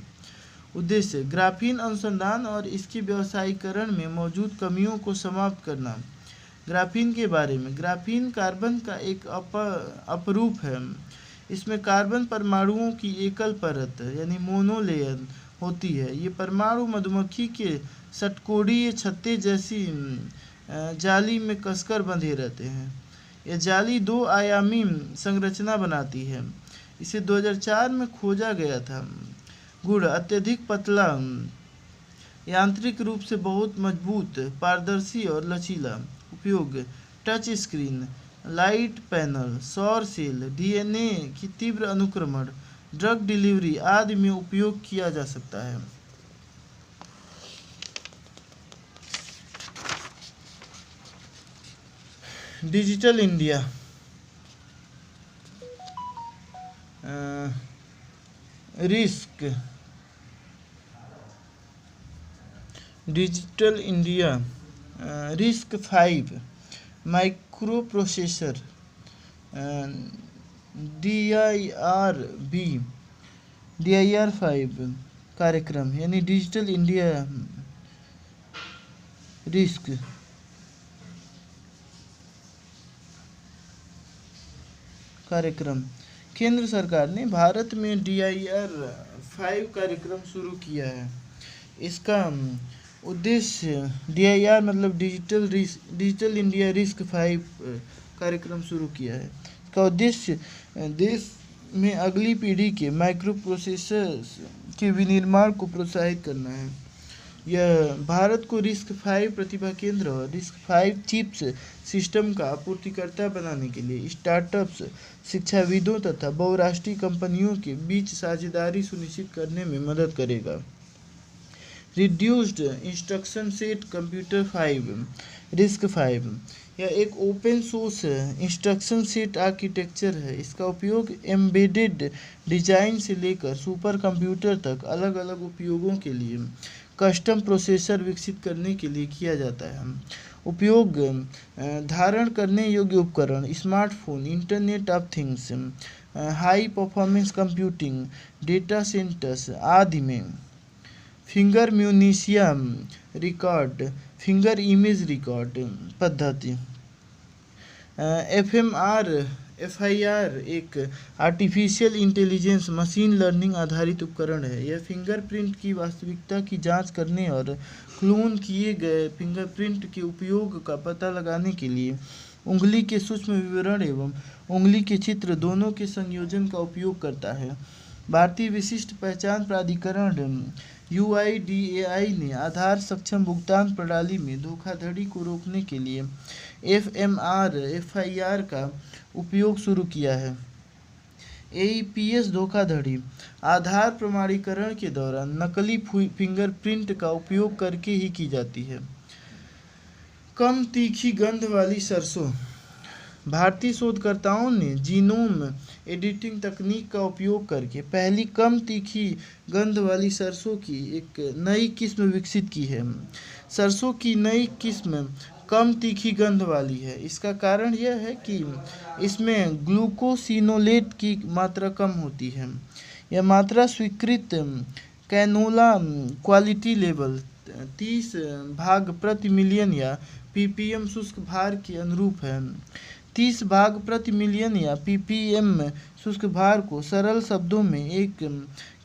उद्देश्य ग्राफीन अनुसंधान और इसके व्यावसायीकरण में मौजूद कमियों को समाप्त करना। ग्राफीन के बारे में, ग्राफीन कार्बन का एक अपरूप है। इसमें कार्बन परमाणुओं की एकल परत यानी मोनोलेयर होती है। ये परमाणु मधुमक्खी के षटकोणीय छत्ते जैसी जाली में कसकर बंधे रहते हैं। यह जाली 2 आयामी संरचना बनाती है। इसे 2004 में खोजा गया था। गुण अत्यधिक पतला, यांत्रिक रूप से बहुत मजबूत, पारदर्शी और लचीला। उपयोग टच स्क्रीन, लाइट पैनल, सौर सेल, डीएनए की तीव्र अनुक्रमण, ड्रग डिलीवरी आदि में उपयोग किया जा सकता है। Digital India risk, digital India RISC-V micro processor DIR5 कार्यक्रम यानी डिजिटल इंडिया रिस्क कार्यक्रम। केंद्र सरकार ने भारत में DIR5 कार्यक्रम शुरू किया है। इसका उद्देश्य DIR मतलब डिजिटल इंडिया RISC-V कार्यक्रम शुरू किया है। इसका उद्देश्य देश में अगली पीढ़ी के माइक्रो प्रोसेसर्स के विनिर्माण को प्रोत्साहित करना है। यह भारत को RISC-V प्रतिभा केंद्र और RISC-V चिप्स सिस्टम का आपूर्तिकर्ता बनाने के लिए स्टार्टअप्स, शिक्षाविदों तथा बहुराष्ट्रीय कंपनियों के बीच साझेदारी सुनिश्चित करने में मदद करेगा। Reduced instruction set computer 5 RISC-V यह एक open source instruction set architecture है। इसका उपयोग एम्बेडेड डिजाइन से लेकर सुपर कंप्यूटर तक अलग अलग उपयोगों के लिए कस्टम प्रोसेसर विकसित करने के लिए किया जाता है। उपयोग धारण करने योग्य उपकरण, smartphone, internet of things, high performance computing, data centres आदि में। फिंगर म्यूनिशियम रिकॉर्ड, फिंगर इमेज रिकॉर्ड पद्धति। FIR एक आर्टिफिशियल इंटेलिजेंस मशीन लर्निंग आधारित उपकरण है। यह फिंगरप्रिंट की वास्तविकता की जांच करने और क्लोन किए गए फिंगरप्रिंट के उपयोग का पता लगाने के लिए उंगली के सूक्ष्म विवरण एवं उंगली के चित्र दोनों के संयोजन का उपयोग करता है। भारतीय विशिष्ट पहचान प्राधिकरण UIDAI ने आधार सक्षम भुगतान प्रणाली में धोखाधड़ी को रोकने के लिए FIR का उपयोग शुरू किया है। AEPS धोखाधड़ी आधार प्रमाणीकरण के दौरान नकली फिंगरप्रिंट का उपयोग करके ही की जाती है। कम तीखी गंध वाली सरसों, भारतीय शोधकर्ताओं ने जीनोम एडिटिंग तकनीक का उपयोग करके पहली कम तीखी गंध वाली सरसों की एक नई किस्म विकसित की है। सरसों की नई किस्म कम तीखी गंध वाली है। इसका कारण यह है कि इसमें ग्लूकोसिनोलेट की मात्रा कम होती है। यह मात्रा स्वीकृत कैनोला क्वालिटी लेवल 30 भाग प्रति मिलियन या ppm शुष्क भार के अनुरूप है। 30 भाग प्रति मिलियन या ppm शुष्क भार को सरल शब्दों में 1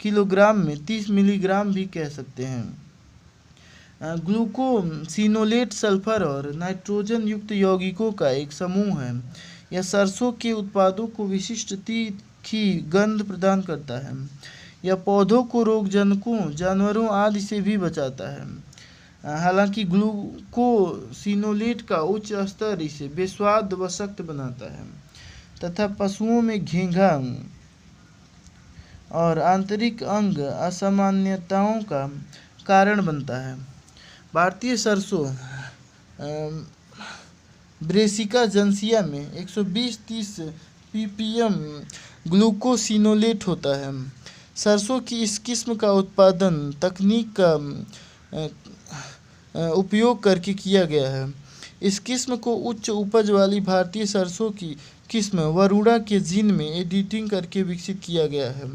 किलोग्राम में 30 मिलीग्राम भी कह सकते हैं। ग्लूकोसिनोलेट सल्फर और नाइट्रोजन युक्त यौगिकों का एक समूह है। यह सरसों के उत्पादों को विशिष्ट तीखी गंध प्रदान करता है। यह पौधों को रोगजनकों, जानवरों आदि से भी बचाता है। हालांकि ग्लूकोसिनोलेट का उच्च स्तर इसे बेस्वाद व सख्त बनाता है तथा पशुओं में घेंघा और आंतरिक अंग असामान्यताओं का कारण बनता है। भारतीय सरसों ब्रेसिका जंसिया में 120-30 ppm ग्लूकोसिनोलेट होता है। सरसों की इस किस्म का उत्पादन तकनीक का उपयोग करके किया गया है। इस किस्म को उच्च उपज वाली भारतीय सरसों की किस्म वरुणा के जीन में एडिटिंग करके विकसित किया गया है।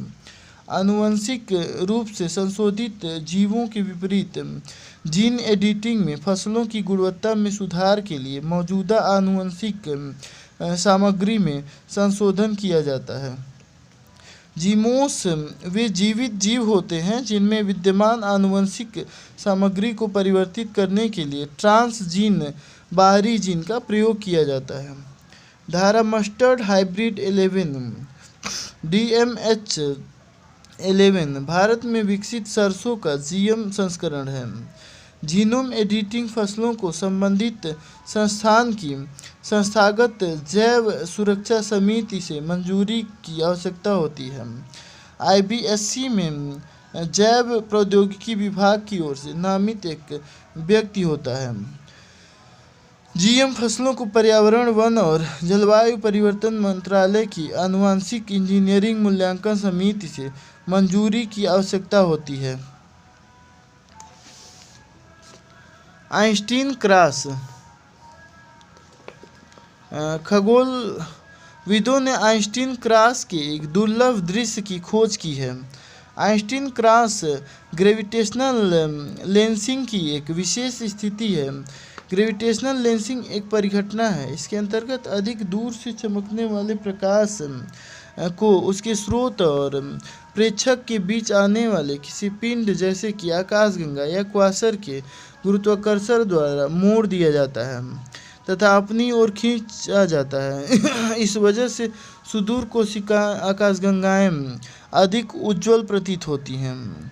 आनुवंशिक रूप से संशोधित जीवों के विपरीत जीन एडिटिंग में फसलों की गुणवत्ता में सुधार के लिए मौजूदा आनुवंशिक सामग्री में संशोधन किया जाता है। जीमोस वे जीवित जीव होते हैं जिनमें विद्यमान आनुवंशिक सामग्री को परिवर्तित करने के लिए ट्रांस जीन बाहरी जीन का प्रयोग किया जाता है। धारा मस्टर्ड हाइब्रिड 11 DMH 11 भारत में विकसित सरसों का जीएम संस्करण है। जीनोम एडिटिंग फसलों को संबंधित संस्थान की संस्थागत जैव सुरक्षा समिति से मंजूरी की आवश्यकता होती है। IBSC में जैव प्रौद्योगिकी विभाग की ओर से नामित एक व्यक्ति होता है। जीएम फसलों को पर्यावरण, वन और जलवायु परिवर्तन मंत्रालय की आनुवांशिक इंजीनियरिंग मूल्यांकन समिति से मंजूरी की आवश्यकता होती है। आइंस्टीन क्रॉस खगोलविदों ने आइंस्टीन क्रॉस के एक दुर्लभ दृश्य की खोज की है। आइंस्टीन क्रॉस ग्रेविटेशनल लेंसिंग की एक विशेष स्थिति है। ग्रेविटेशनल लेंसिंग एक परिघटना है। इसके अंतर्गत अधिक दूर से चमकने वाले प्रकाश को उसके स्रोत और प्रेक्षक के बीच आने वाले किसी पिंड जैसे कि आकाशगंगा या क्वासर के गुरुत्वाकर्षण द्वारा मोड़ दिया जाता है तथा अपनी ओर खींचा जाता है। इस वजह से सुदूर कोशिका आकाशगंगाएं अधिक उज्ज्वल प्रतीत होती हैं।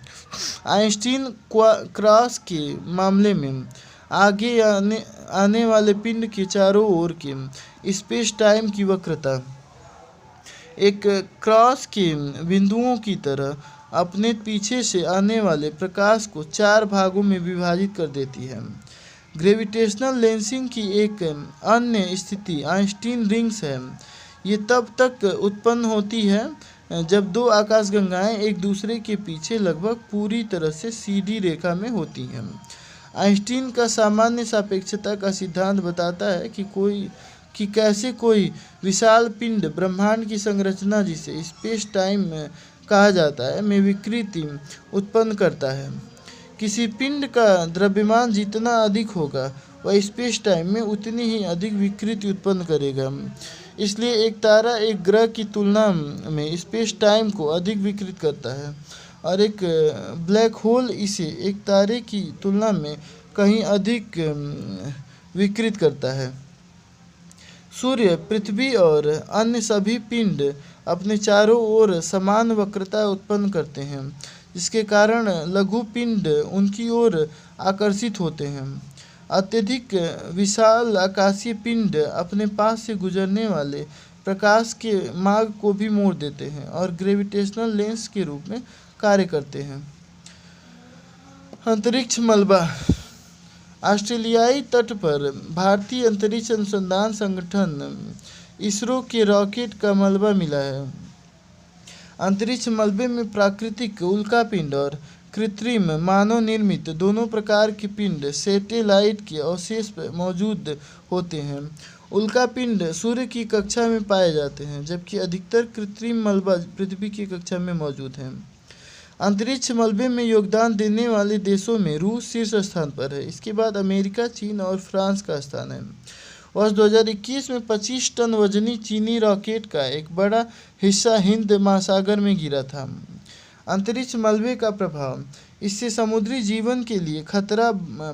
आइंस्टीन क्रॉस के मामले में आगे आने वाले पिंड के चारों ओर के स्पेस टाइम की वक्रता एक क्रॉस के बिंदुओं की तरह अपने पीछे से आने वाले प्रकाश को 4 भागों में विभाजित कर देती है। ग्रेविटेशनल लेंसिंग की एक अन्य स्थिति आइंस्टीन रिंग्स है। ये तब तक उत्पन्न होती है जब 2 आकाशगंगाएं एक दूसरे के पीछे लगभग पूरी तरह से सीधी रेखा में होती हैं। आइंस्टीन का सामान्य सापेक्षता का सिद्धांत बताता है कि कैसे कोई विशाल पिंड ब्रह्मांड की संरचना, जिसे स्पेस टाइम कहा जाता है, में विकृति उत्पन्न करता है। किसी पिंड का द्रव्यमान जितना अधिक होगा वह स्पेस टाइम में उतनी ही अधिक विकृति उत्पन्न करेगा। इसलिए एक तारा एक ग्रह की तुलना में स्पेस टाइम को अधिक विकृत करता है और एक ब्लैक होल इसे एक तारे की तुलना में कहीं अधिक विकृत करता है। सूर्य, पृथ्वी और अन्य सभी पिंड अपने चारों ओर समान वक्रता उत्पन्न करते हैं, जिसके कारण लघु पिंड उनकी ओर आकर्षित होते हैं। अत्यधिक विशाल आकाशीय पिंड अपने पास से गुजरने वाले प्रकाश के मार्ग को भी मोड़ देते हैं और ग्रेविटेशनल लेंस के रूप में कार्य करते हैं। अंतरिक्ष मलबा। ऑस्ट्रेलियाई तट पर भारतीय अंतरिक्ष अनुसंधान संगठन इसरो के रॉकेट का मलबा मिला है। अंतरिक्ष मलबे में प्राकृतिक उल्कापिंड और कृत्रिम मानव निर्मित दोनों प्रकार के पिंड सैटेलाइट के अवशेष मौजूद होते हैं। उल्कापिंड सूर्य की कक्षा में पाए जाते हैं, जबकि अधिकतर कृत्रिम मलबा पृथ्वी की कक्षा में मौजूद हैं। अंतरिक्ष मलबे में योगदान देने वाले देशों में रूस शीर्ष स्थान पर है। इसके बाद अमेरिका, चीन और फ्रांस का स्थान है। वर्ष 2021 में 25 टन वजनी चीनी रॉकेट का एक बड़ा हिस्सा हिंद महासागर में गिरा था। अंतरिक्ष मलबे का प्रभाव। इससे समुद्री जीवन के लिए खतरा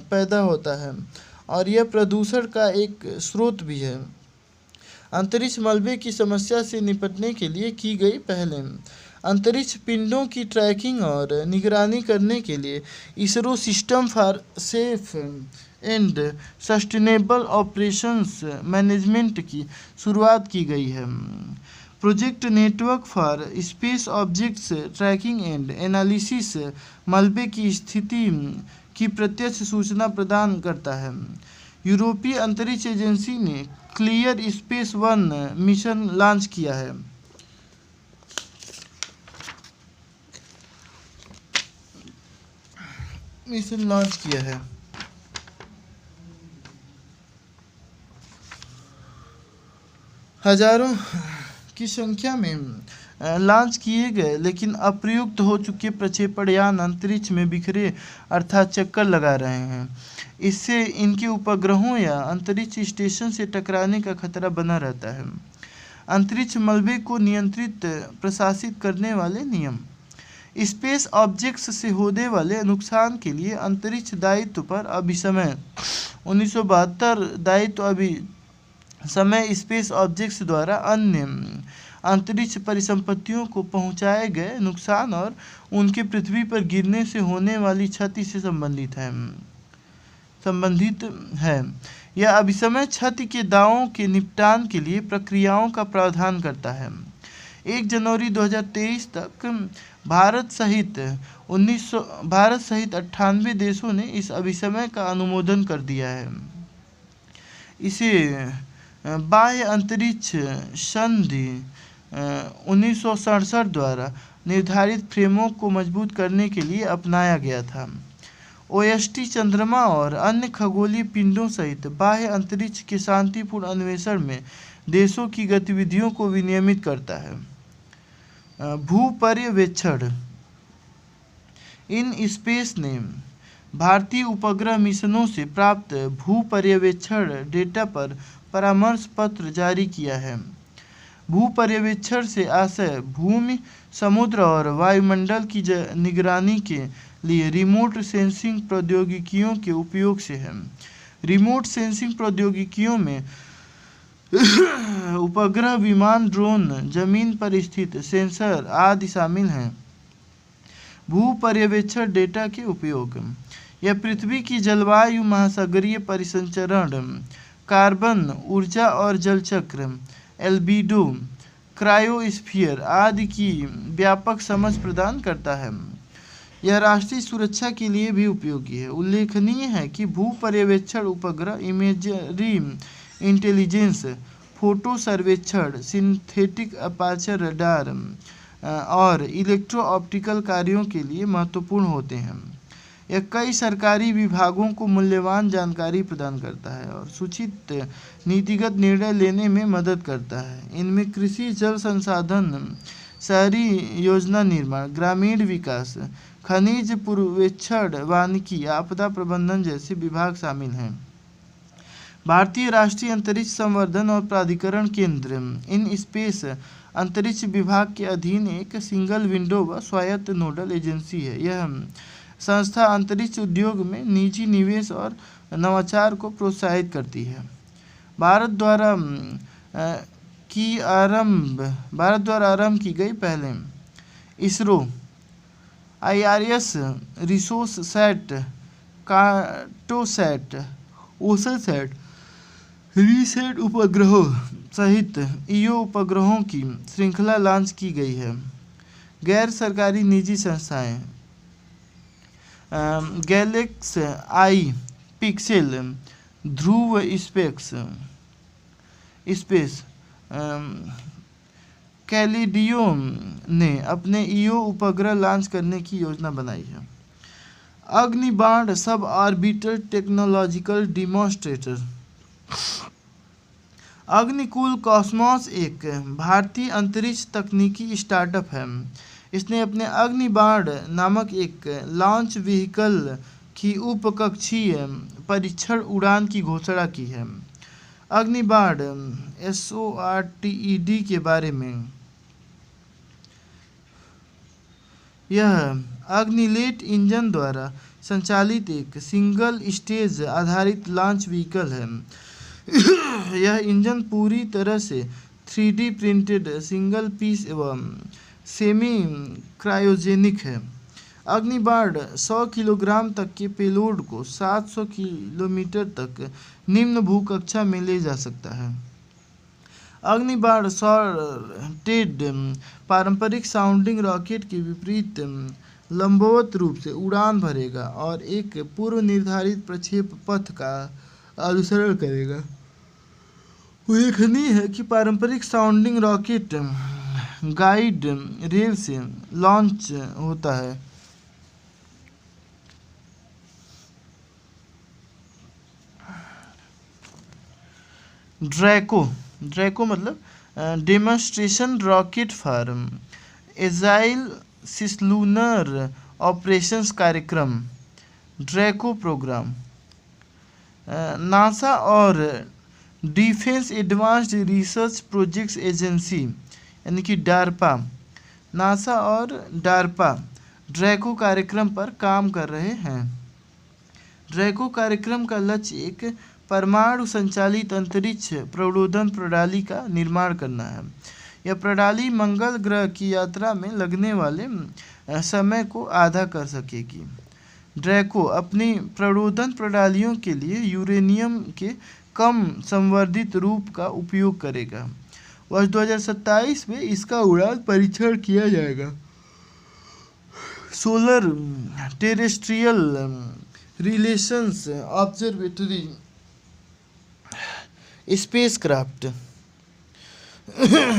पैदा होता है और यह प्रदूषण का एक स्रोत भी है। अंतरिक्ष मलबे की समस्या से निपटने के लिए की गई पहलें। अंतरिक्ष पिंडों की ट्रैकिंग और निगरानी करने के लिए ISRO system for safe and sustainable operations management की शुरुआत की गई है। Project network for space objects tracking and analysis मलबे की स्थिति की प्रत्यक्ष सूचना प्रदान करता है। यूरोपीय अंतरिक्ष एजेंसी ने क्लियर स्पेस 1 मिशन लॉन्च किया है। हजारों की संख्या में लॉन्च किए गए, लेकिन अप्रयुक्त हो चुके प्रक्षेपण यान अंतरिक्ष में बिखरे अर्थात चक्कर लगा रहे हैं। इससे इनके उपग्रहों या अंतरिक्ष स्टेशन से टकराने का खतरा बना रहता है। अंतरिक्ष मलबे को नियंत्रित प्रशासित करने वाले नियम। स्पेस ऑब्जेक्ट्स से होने वाले नुकसान के लिए अंतरिक्ष दायित्व पर अभिसमय 1972 दायित्व अभिसमय स्पेस ऑब्जेक्ट्स द्वारा अन्य अंतरिक्ष परिसंपत्तियों को पहुंचाए गए नुकसान और उनके पृथ्वी पर गिरने से होने वाली क्षति से संबंधित है। यह अभिसमय क्षति के दावों के निपटान के लिए प्रक्रियाओं का प्रावधान करता है। 1 जनवरी 2023 तक भारत सहित 98 देशों ने इस अभिसमय का अनुमोदन कर दिया है। इसे बाह्य अंतरिक्ष संधि 1967 द्वारा निर्धारित फ्रेमवर्क को मजबूत करने के लिए अपनाया गया था। ओएसटी चंद्रमा और अन्य खगोलीय पिंडों सहित बाह्य अंतरिक्ष के शांतिपूर्ण अन्वेषण में देशों की गतिविधियों को विनियमित करता है। भूपर्यवेक्षण। इन स्पेस ने भारतीय उपग्रह मिशनों से प्राप्त भूपर्यवेक्षण डेटा पर परामर्श पत्र जारी किया है। भूपर्यवेक्षण से आशय भूमि, समुद्र और वायुमंडल की निगरानी के लिए रिमोट सेंसिंग प्रौद्योगिकियों के उपयोग से है। रिमोट सेंसिंग प्रौद्योगिकियों में उपग्रह, विमान, ड्रोन, जमीन पर स्थित सेंसर आदि शामिल हैं। भूपर्यवेक्षण डेटा के उपयोग। यह पृथ्वी की जलवायु, महासागरीय परिसंचरण, कार्बन, ऊर्जा और जल चक्र, एल्बिडो, क्रायोस्फीयर आदि की व्यापक समझ प्रदान करता है। यह राष्ट्रीय सुरक्षा के लिए भी उपयोगी है। उल्लेखनीय है कि भूपर्यवेक्षण उपग्रह इमेजरी इंटेलिजेंस, फोटो सर्वेक्षण, सिंथेटिक अपर्चर रडार और इलेक्ट्रो ऑप्टिकल कार्यों के लिए महत्वपूर्ण होते हैं। यह कई सरकारी विभागों को मूल्यवान जानकारी प्रदान करता है और सूचित नीतिगत निर्णय लेने में मदद करता है। इनमें कृषि, जल संसाधन, शहरी योजना निर्माण, ग्रामीण विकास, खनिज पूर्वेक्षण, वानिकी, आपदा प्रबंधन जैसे विभाग शामिल हैं। भारतीय राष्ट्रीय अंतरिक्ष संवर्धन और प्राधिकरण केंद्र इन स्पेस अंतरिक्ष विभाग के अधीन एक सिंगल विंडो व स्वायत्त नोडल एजेंसी है। यह संस्था अंतरिक्ष उद्योग में निजी निवेश और नवाचार को प्रोत्साहित करती है। भारत द्वारा आरंभ की गई पहले इसरो, IRS, रिसोसैट, कार्टोसैट, ओसलसैट, रीसैट उपग्रहों सहित ईओ उपग्रहों की श्रृंखला लॉन्च की गई है। गैर सरकारी निजी संस्थाएं गैलेक्स आई, पिक्सेल, ध्रुव स्पेस, कैलिडियो ने अपने ईओ उपग्रह लॉन्च करने की योजना बनाई है। अग्निबाण सब orbital technological demonstrator. Agnikul Cosmos एक भारतीय अंतरिक्ष तकनीकी स्टार्टअप है। इसने अपने अग्निबाण नामक एक लॉन्च व्हीकल की उपकक्षीय परीक्षण उड़ान की घोषणा की है। अग्निबाण SORTED के बारे में। यह अग्निलेट इंजन द्वारा संचालित एक सिंगल स्टेज आधारित लॉन्च व्हीकल है। यह इंजन पूरी तरह से 3D प्रिंटेड, सिंगल पीस एवं सेमी क्रायोजेनिक है। अग्निबाण 100 किलोग्राम तक के पेलोड को 700 किलोमीटर तक निम्न भूकक्षा में ले जा सकता है। अग्निबाण सॉर्टेड पारंपरिक साउंडिंग रॉकेट के विपरीत लंबवत रूप से उड़ान भरेगा और एक पूर्व निर्धारित प्रक्षेप पथ का अनुसरण करेगा। उल्लेखनीय है कि पारंपरिक साउंडिंग रॉकेट गाइड रेल से लॉन्च होता है। ड्रैको मतलब demonstration rocket for, agile cislunar operations कार्यक्रम, ड्रैको प्रोग्राम। नासा और defense advanced research projects agency यानी कि डारपा, नासा और डारपा ड्रैको कार्यक्रम पर काम कर रहे हैं। ड्रैको कार्यक्रम का लक्ष्य एक परमाणु संचालित अंतरिक्ष प्रणोदन प्रणाली का निर्माण करना है। यह प्रणाली मंगल ग्रह की यात्रा में लगने वाले समय को आधा कर सकेगी। ड्रैको अपनी प्रणोदन प्रणालियों के लिए यूरेनियम के कम संवर्धित रूप का उपयोग करेगा। वर्ष 2027 में इसका उड़ान परीक्षण किया जाएगा। Solar terrestrial relations observatory spacecraft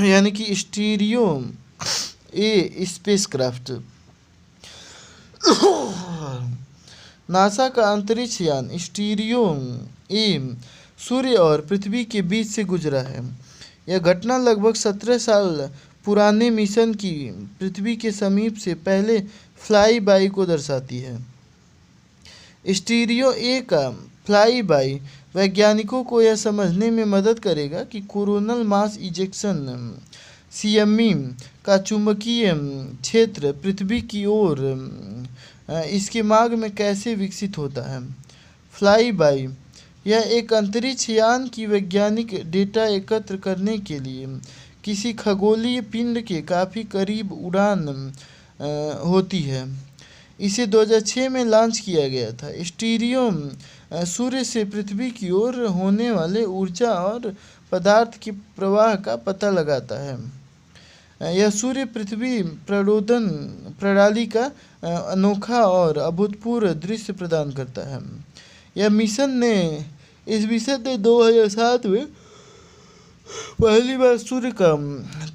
यानी कि स्टीरियो ए स्पेसक्राफ्ट, नासा का अंतरिक्ष यान स्टीरियो ए सूर्य और पृथ्वी के बीच से गुजरा है। यह घटना लगभग 17 साल पुराने मिशन की पृथ्वी के समीप से पहले फ्लाई बाई को दर्शाती है। स्टीरियो ए का फ्लाई बाई वैज्ञानिकों को यह समझने में मदद करेगा कि कोरोनल मास इजेक्शन सीएमई का चुंबकीय क्षेत्र पृथ्वी की ओर इसके मार्ग में कैसे विकसित होता है। फ्लाई बाई यह एक अंतरिक्ष यान की वैज्ञानिक डेटा एकत्र करने के लिए किसी खगोलीय पिंड के काफ़ी करीब उड़ान होती है। इसे 2006 में लॉन्च किया गया था। स्टीरियो सूर्य से पृथ्वी की ओर होने वाले ऊर्जा और पदार्थ के प्रवाह का पता लगाता है। यह सूर्य पृथ्वी प्रणोदन प्रणाली का अनोखा और अभूतपूर्व दृश्य प्रदान करता है। यह मिशन ने इस मिशन ने 2007 में पहली बार सूर्य का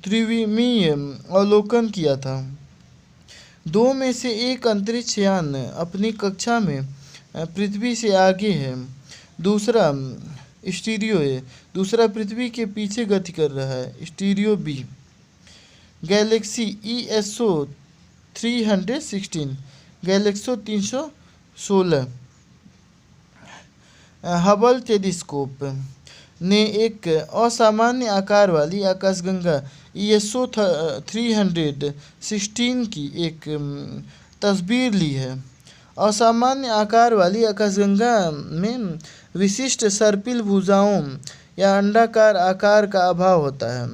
त्रिविमीय अवलोकन किया था। दो में से एक अंतरिक्ष यान अपनी कक्षा में पृथ्वी से आगे है, दूसरा स्टीरियो है, दूसरा पृथ्वी के पीछे गति कर रहा है। Stereo B galaxy ESO 316 galaxy 316 Hubble telescope ने एक असामान्य आकार वाली आकाशगंगा ESO 316 की एक तस्वीर ली है। असामान्य आकार वाली आकाशगंगा में विशिष्ट सर्पिल भुजाओं या अंडाकार आकार का अभाव होता है।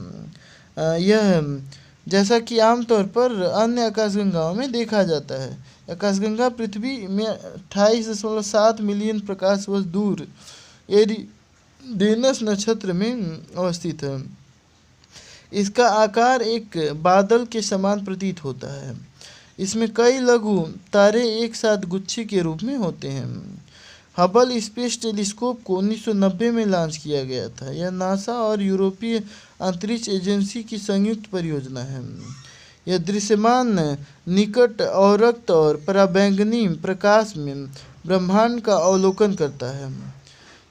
यह जैसा कि आमतौर पर अन्य आकाशगंगाओं में देखा जाता है। आकाशगंगा पृथ्वी में 28.7 मिलियन प्रकाश वर्ष दूर एरिडेनस नक्षत्र में अवस्थित है। इसका आकार एक बादल के समान प्रतीत होता है। इसमें कई लघु तारे एक साथ गुच्छे के रूप में होते हैं। हबल स्पेस टेलीस्कोप को 1990 में लॉन्च किया गया था। यह नासा और यूरोपीय अंतरिक्ष एजेंसी की संयुक्त परियोजना है। यह दृश्यमान निकट अवरक्त और पराबैंगनी प्रकाश में ब्रह्मांड का अवलोकन करता है।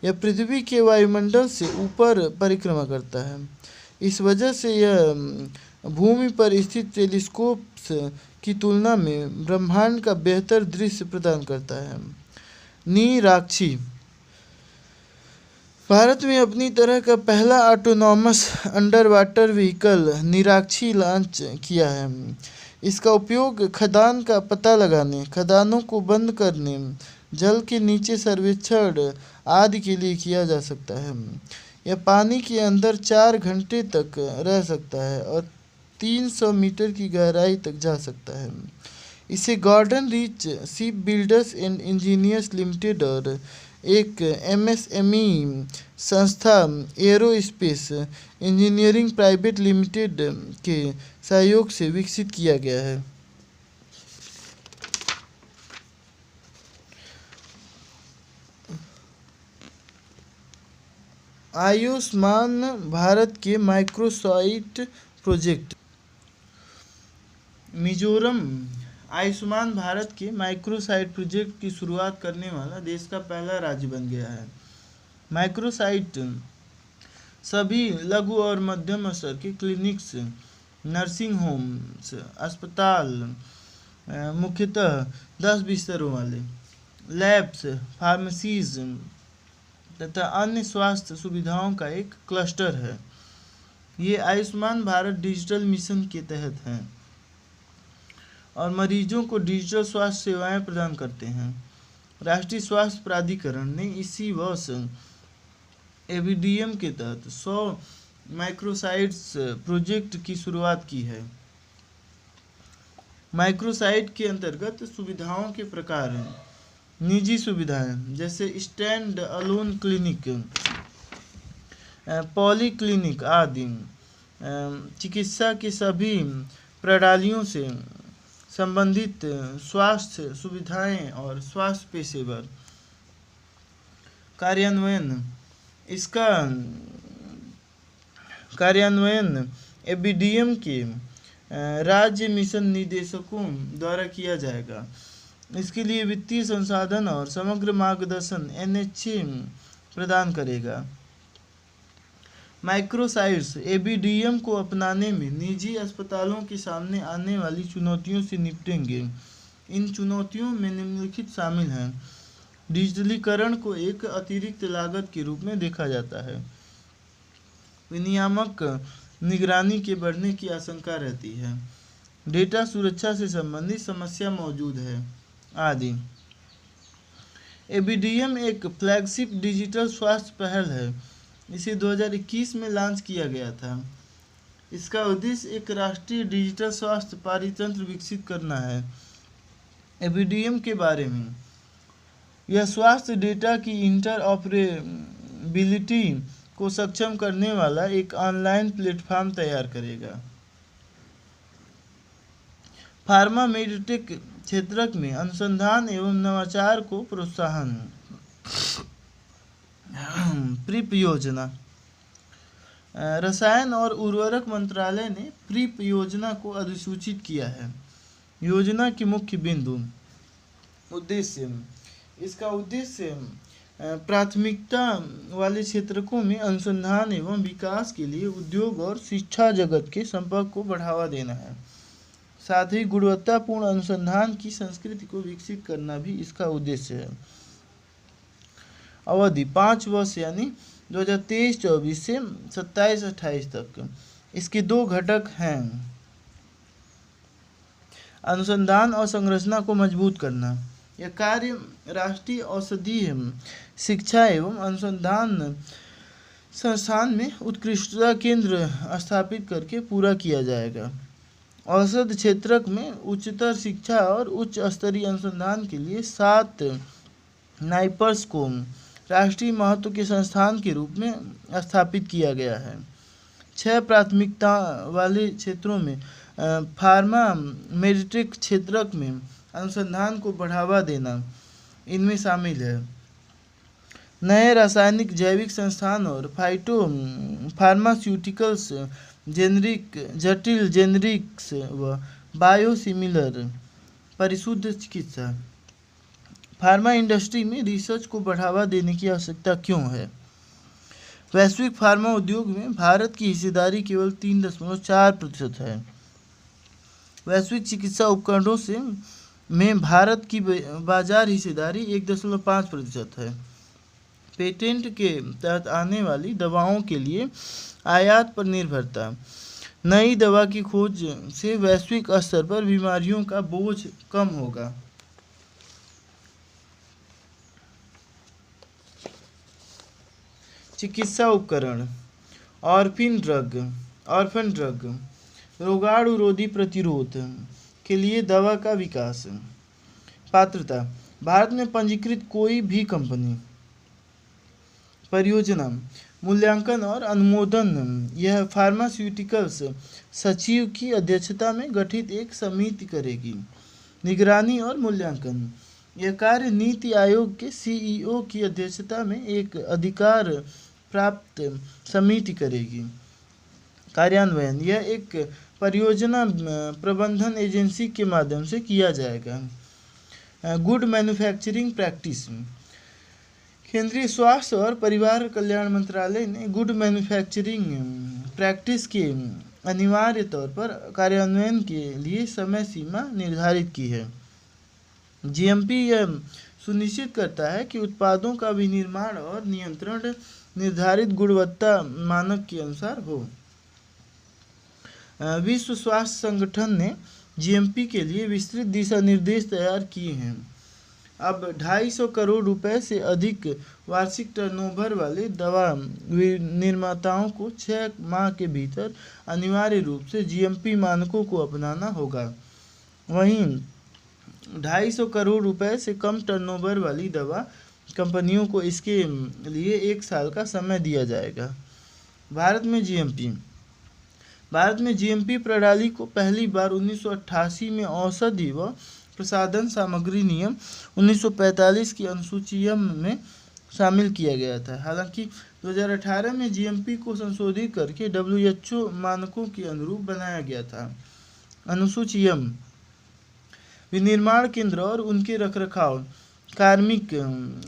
यह पृथ्वी के वायुमंडल से ऊपर परिक्रमा करता है। इस वजह से यह भूमि पर स्थित टेलीस्कोप्स की तुलना में ब्रह्मांड का बेहतर दृश्य प्रदान करता है। निराक्षी भारत में अपनी तरह का पहला autonomous under water vehicle Nirakshi launch किया है। इसका उपयोग खदान का पता लगाने, खदानों को बंद करने, जल के नीचे सर्वेक्षण आदि के लिए किया जा सकता है। यह पानी के अंदर 4 घंटे तक रह सकता है और 300 मीटर की गहराई तक जा सकता है। इसे Garden Reach shipbuilders and engineers limited और एक MSME संस्था एरोस्पेस इंजीनियरिंग प्राइवेट लिमिटेड के सहयोग से विकसित किया गया है। आयुष्मान भारत के माइक्रोसाइट प्रोजेक्ट। मिजोरम आयुष्मान भारत के माइक्रोसाइट प्रोजेक्ट की शुरुआत करने वाला देश का पहला राज्य बन गया है। माइक्रोसाइट सभी लघु और मध्यम स्तर के क्लिनिक्स, नर्सिंग होम्स, अस्पताल मुख्यतः 10 बिस्तरों वाले, लैब्स, फार्मेसीज तथा अन्य स्वास्थ्य सुविधाओं का एक क्लस्टर है। ये आयुष्मान भारत डिजिटल मिशन के तहत हैं और मरीजों को डिजिटल स्वास्थ्य सेवाएं प्रदान करते हैं। राष्ट्रीय स्वास्थ्य प्राधिकरण ने इसी वर्ष एबीडीएम के तहत 100 माइक्रोसाइट्स प्रोजेक्ट की शुरुआत की है। माइक्रोसाइट के अंतर्गत सुविधाओं के प्रकार हैं: निजी सुविधाएं जैसे stand alone clinic, poly clinic आदि, चिकित्सा की सभी प्रणालियों से संबंधित स्वास्थ्य सुविधाएं और स्वास्थ्य पेशेवर। कार्यान्वयन, इसका कार्यान्वयन एबीडीएम के राज्य मिशन निदेशकों द्वारा किया जाएगा। इसके लिए वित्तीय संसाधन और समग्र मार्गदर्शन एनएचए प्रदान करेगा। माइक्रोसाइट्स एबीडीएम को अपनाने में निजी अस्पतालों के सामने आने वाली चुनौतियों से निपटेंगे। इन चुनौतियों में निम्नलिखित शामिल हैं: डिजिटलीकरण को एक अतिरिक्त लागत के रूप में देखा जाता है, विनियामक निगरानी के बढ़ने की आशंका रहती है, डेटा सुरक्षा से संबंधित समस्या मौजूद है आदि। एबीडीएम एक फ्लैगशिप डिजिटल स्वास्थ्य पहल है। इसे 2021 में लॉन्च किया गया था। इसका उद्देश्य एक राष्ट्रीय डिजिटल स्वास्थ्य पारितंत्र विकसित करना है। एबीडीएम के बारे में, यह स्वास्थ्य डेटा की इंटरऑपरेबिलिटी को सक्षम करने वाला एक ऑनलाइन प्लेटफॉर्म तैयार करेगा। फार्मा मेडिटेक क्षेत्र में अनुसंधान एवं नवाचार को प्रोत्साहन। प्रीप योजना, रसायन और उर्वरक मंत्रालय ने प्रीप योजना को अधिसूचित किया है। योजना की मुख्य बिंदु, उद्देश्य, इसका उद्देश्य प्राथमिकता वाले क्षेत्रों में अनुसंधान एवं विकास के लिए उद्योग और शिक्षा जगत के संपर्क को बढ़ावा देना है। साथ ही गुणवत्तापूर्ण अनुसंधान की संस्कृति को विकसित करना भी इसका उद्देश्य है। अवधि 5 वर्ष यानी 2023-24 से 27-28 तक। इसके 2 घटक हैं: अनुसंधान और संरचना को मजबूत करना। यह कार्य राष्ट्रीय औषधीय शिक्षा एवं अनुसंधान संस्थान में उत्कृष्टता केंद्र स्थापित करके पूरा किया जाएगा। औषध क्षेत्र में उच्चतर शिक्षा और उच्च स्तरीय अनुसंधान के लिए 7 नाइपर्स को राष्ट्रीय महत्व के संस्थान के रूप में स्थापित किया गया है। 6 प्राथमिकता वाले क्षेत्रों में फार्मा मेडिटेक क्षेत्र में अनुसंधान को बढ़ावा देना इनमें शामिल है। नए रासायनिक जैविक संस्थान और फाइटो फार्मास्यूटिकल्स, जेनरिक, जटिल जेनरिक्स व बायोसिमिलर, परिशुद्ध चिकित्सा। फार्मा इंडस्ट्री में रिसर्च को बढ़ावा देने की आवश्यकता क्यों है? वैश्विक फार्मा उद्योग में भारत की हिस्सेदारी केवल 3.4% है। वैश्विक चिकित्सा उपकरणों से में भारत की बाजार हिस्सेदारी 1.5% है। पेटेंट के तहत आने वाली दवाओं के लिए आयात पर निर्भरता। नई दवा की खोज से वैश्विक स्तर पर बीमारियों का बोझ कम होगा। चिकित्सा उपकरण, ऑर्फन ड्रग, रोगाणुरोधी प्रतिरोध के लिए दवा का विकास। पात्रता, भारत में पंजीकृत कोई भी कंपनी। परियोजना, मूल्यांकन और अनुमोदन। यह फार्मास्यूटिकल्स सचिव की अध्यक्षता में गठित एक समिति करेगी। निगरानी और मूल्यांकन, यह कार्य नीति आयोग के सीईओ की अध्यक्षता में एक अधिकार प्राप्त समिति करेगी। कार्यान्वयन, यह एक परियोजना प्रबंधन एजेंसी के माध्यम से किया जाएगा। गुड मैन्युफैक्चरिंग प्रैक्टिस, केंद्रीय स्वास्थ्य और परिवार कल्याण मंत्रालय ने गुड मैन्युफैक्चरिंग प्रैक्टिस के अनिवार्य तौर पर कार्यान्वयन के लिए समय सीमा निर्धारित की है। जीएमपी यह सुनिश्चित करता है कि उत्पादों का विनिर्माण और नियंत्रण निर्धारित गुणवत्ता मानक के अनुसार हो। विश्व स्वास्थ्य संगठन ने जीएमपी के लिए विस्तृत दिशा निर्देश तैयार किए हैं। अब 250 करोड़ रुपए से अधिक वार्षिक टर्नओवर वाले दवा निर्माताओं को 6 माह के भीतर अनिवार्य रूप से जीएमपी मानकों को अपनाना होगा। वहीं 250 करोड़ रुपए से कम टर्नओवर वाली दवा कंपनियों को इसके लिए 1 साल का समय दिया जाएगा। भारत में जीएमपी प्रणाली को पहली बार 1988 में औषधि व प्रसाधन सामग्री नियम 1945 की अनुसूची में शामिल किया गया था। हालांकि 2018 में जीएमपी को संशोधित करके WHO मानकों के अनुरूप बनाया गया था। अनुसूची विनिर्माण केंद्र और उनके रखरखाव, कार्मिक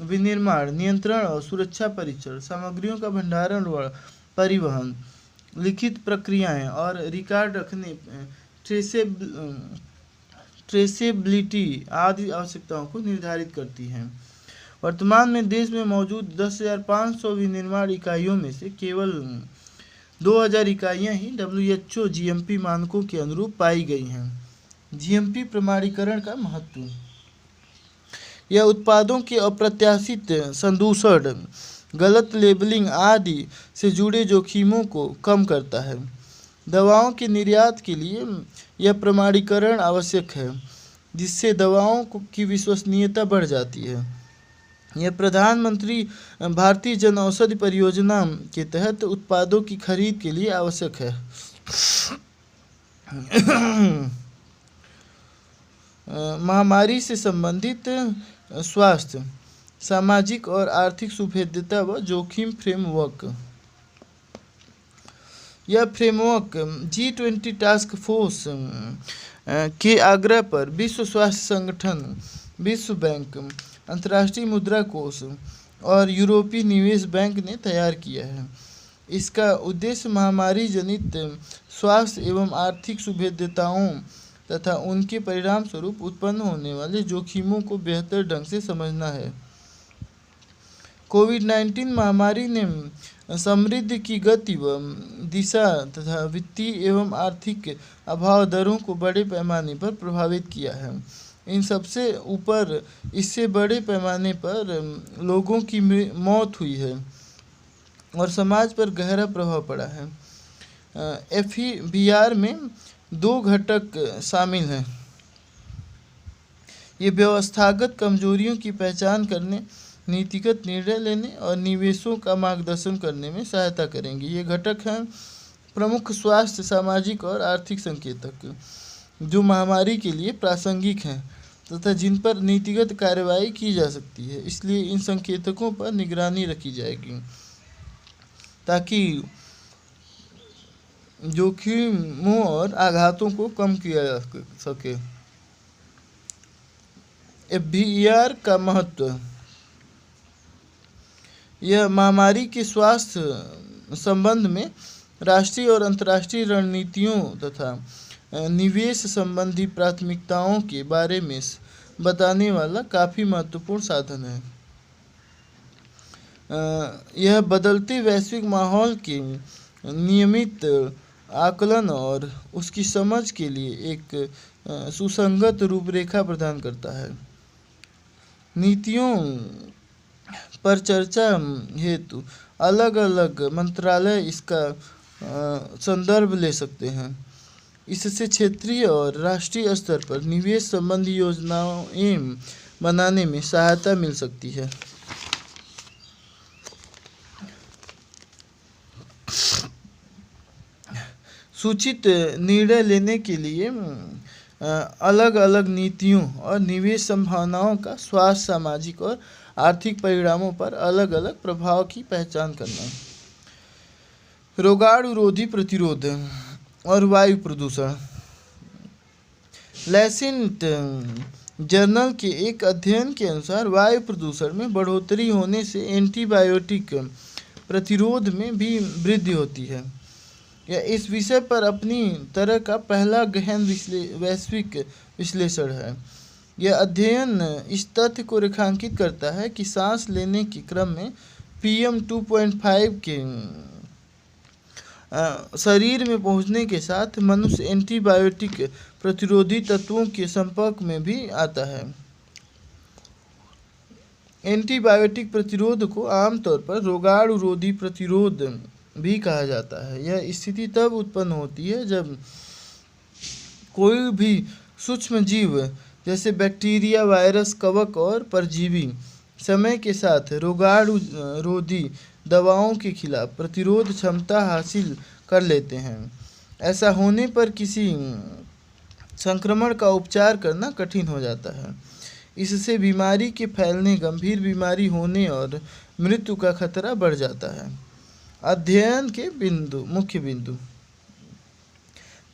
विनिर्माण नियंत्रण और सुरक्षा परीक्षण, सामग्रियों का भंडारण व परिवहन, लिखित प्रक्रियाएं और रिकॉर्ड रखने, ट्रेसेबिलिटी आदि आवश्यकताओं को निर्धारित करती हैं। वर्तमान में देश में मौजूद 10,500 विनिर्माण इकाइयों में से केवल 2,000 इकाइयाँ ही WHO जीएमपी मानकों के अनुरूप पाई गई हैं। जीएमपी प्रमाणीकरण का महत्व। यह उत्पादों के अप्रत्याशित संदूषण, गलत लेबलिंग आदि से जुड़े जोखिमों को कम करता है। दवाओं के निर्यात के लिए यह प्रमाणीकरण आवश्यक है, जिससे दवाओं की विश्वसनीयता बढ़ जाती है। यह प्रधानमंत्री भारतीय जनऔषधि परियोजना के तहत उत्पादों की खरीद के लिए आवश्यक है। महामारी से संबंधित स्वास्थ्य, सामाजिक और आर्थिक सुभेद्यता व जोखिम फ्रेमवर्क। यह फ्रेमवर्क G20 टास्क फोर्स के आग्रह पर विश्व स्वास्थ्य संगठन, विश्व बैंक, अंतर्राष्ट्रीय मुद्रा कोष और यूरोपीय निवेश बैंक ने तैयार किया है। इसका उद्देश्य महामारी जनित स्वास्थ्य एवं आर्थिक सुभेद्यताओं तथा उनके परिणाम स्वरूप उत्पन्न होने वाले जोखिमों को बेहतर ढंग से समझना है। कोविड-19 महामारी ने समृद्धि की गति व दिशा तथा वित्तीय एवं आर्थिक अभाव दरों को बड़े पैमाने पर प्रभावित किया है। इन सबसे ऊपर इससे बड़े पैमाने पर लोगों की मौत हुई है और समाज पर गहरा प्रभाव पड़ा है। FEBR में 2 घटक शामिल हैं। ये व्यवस्थागत कमजोरियों की पहचान करने, नीतिगत निर्णय लेने और निवेशों का मार्गदर्शन करने में सहायता करेंगे। ये घटक हैं प्रमुख स्वास्थ्य, सामाजिक और आर्थिक संकेतक, जो महामारी के लिए प्रासंगिक हैं तथा जिन पर नीतिगत कार्रवाई की जा सकती है। इसलिए इन संकेतकों पर निगरानी रखी जाएगी ताकि जोखिमों और आघातों को कम किया जा सके। FEBR का महत्व। यह महामारी के स्वास्थ्य संबंध में राष्ट्रीय और अंतर्राष्ट्रीय रणनीतियों तथा निवेश संबंधी प्राथमिकताओं के बारे में बताने वाला काफ़ी महत्वपूर्ण साधन है। यह बदलते वैश्विक माहौल के नियमित आकलन और उसकी समझ के लिए एक सुसंगत रूपरेखा प्रदान करता है। नीतियों पर चर्चा हेतु अलग अलग मंत्रालय इसका संदर्भ ले सकते हैं। इससे क्षेत्रीय और राष्ट्रीय स्तर पर निवेश संबंधी योजनाएं बनाने में सहायता मिल सकती है। सूचित निर्णय लेने के लिए अलग अलग नीतियों और निवेश संभावनाओं का स्वास्थ्य, सामाजिक और आर्थिक परिणामों पर अलग अलग प्रभाव की पहचान करना। रोगाणुरोधी प्रतिरोध और वायु प्रदूषण। लैसेंट जर्नल के एक अध्ययन के अनुसार वायु प्रदूषण में बढ़ोतरी होने से एंटीबायोटिक प्रतिरोध में भी वृद्धि होती है। यह इस विषय पर अपनी तरह का पहला गहन वैश्विक विश्लेषण है। यह अध्ययन इस तथ्य को रेखांकित करता है कि सांस लेने के क्रम में PM 2.5 के शरीर में पहुंचने के साथ मनुष्य एंटीबायोटिक प्रतिरोधी तत्वों के संपर्क में भी आता है। एंटीबायोटिक प्रतिरोध को आमतौर पर रोगाणुरोधी प्रतिरोध भी कहा जाता है। यह स्थिति तब उत्पन्न होती है जब कोई भी सूक्ष्म जीव जैसे बैक्टीरिया, वायरस, कवक और परजीवी समय के साथ रोगाणुरोधी दवाओं के खिलाफ प्रतिरोध क्षमता हासिल कर लेते हैं। ऐसा होने पर किसी संक्रमण का उपचार करना कठिन हो जाता है। इससे बीमारी के फैलने, गंभीर बीमारी होने और मृत्यु का खतरा बढ़ जाता है। अध्ययन के मुख्य बिंदु।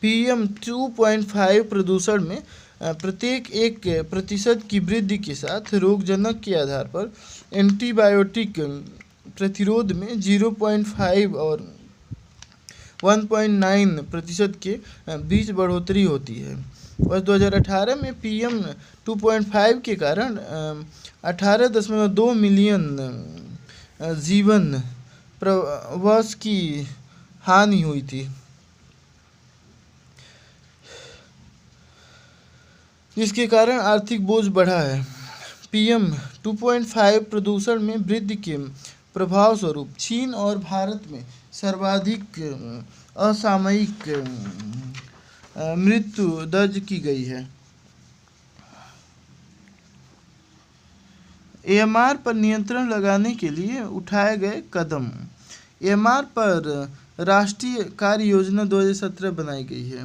PM 2.5 प्रदूषण में प्रत्येक 1% की वृद्धि के साथ रोगजनक के आधार पर एंटीबायोटिक प्रतिरोध में 0.5 और 1.9% के बीच बढ़ोतरी होती है। वर्ष 2018 में PM 2.5 के कारण 18.2 मिलियन जीवन प्रवास की हानि हुई थी, जिसके कारण आर्थिक बोझ बढ़ा है। PM 2.5 प्रदूषण में वृद्धि के प्रभाव स्वरूप चीन और भारत में सर्वाधिक असामयिक मृत्यु दर्ज की गई है। AMR पर नियंत्रण लगाने के लिए उठाए गए कदम। AMR पर राष्ट्रीय कार्य योजना 2017 बनाई गई है।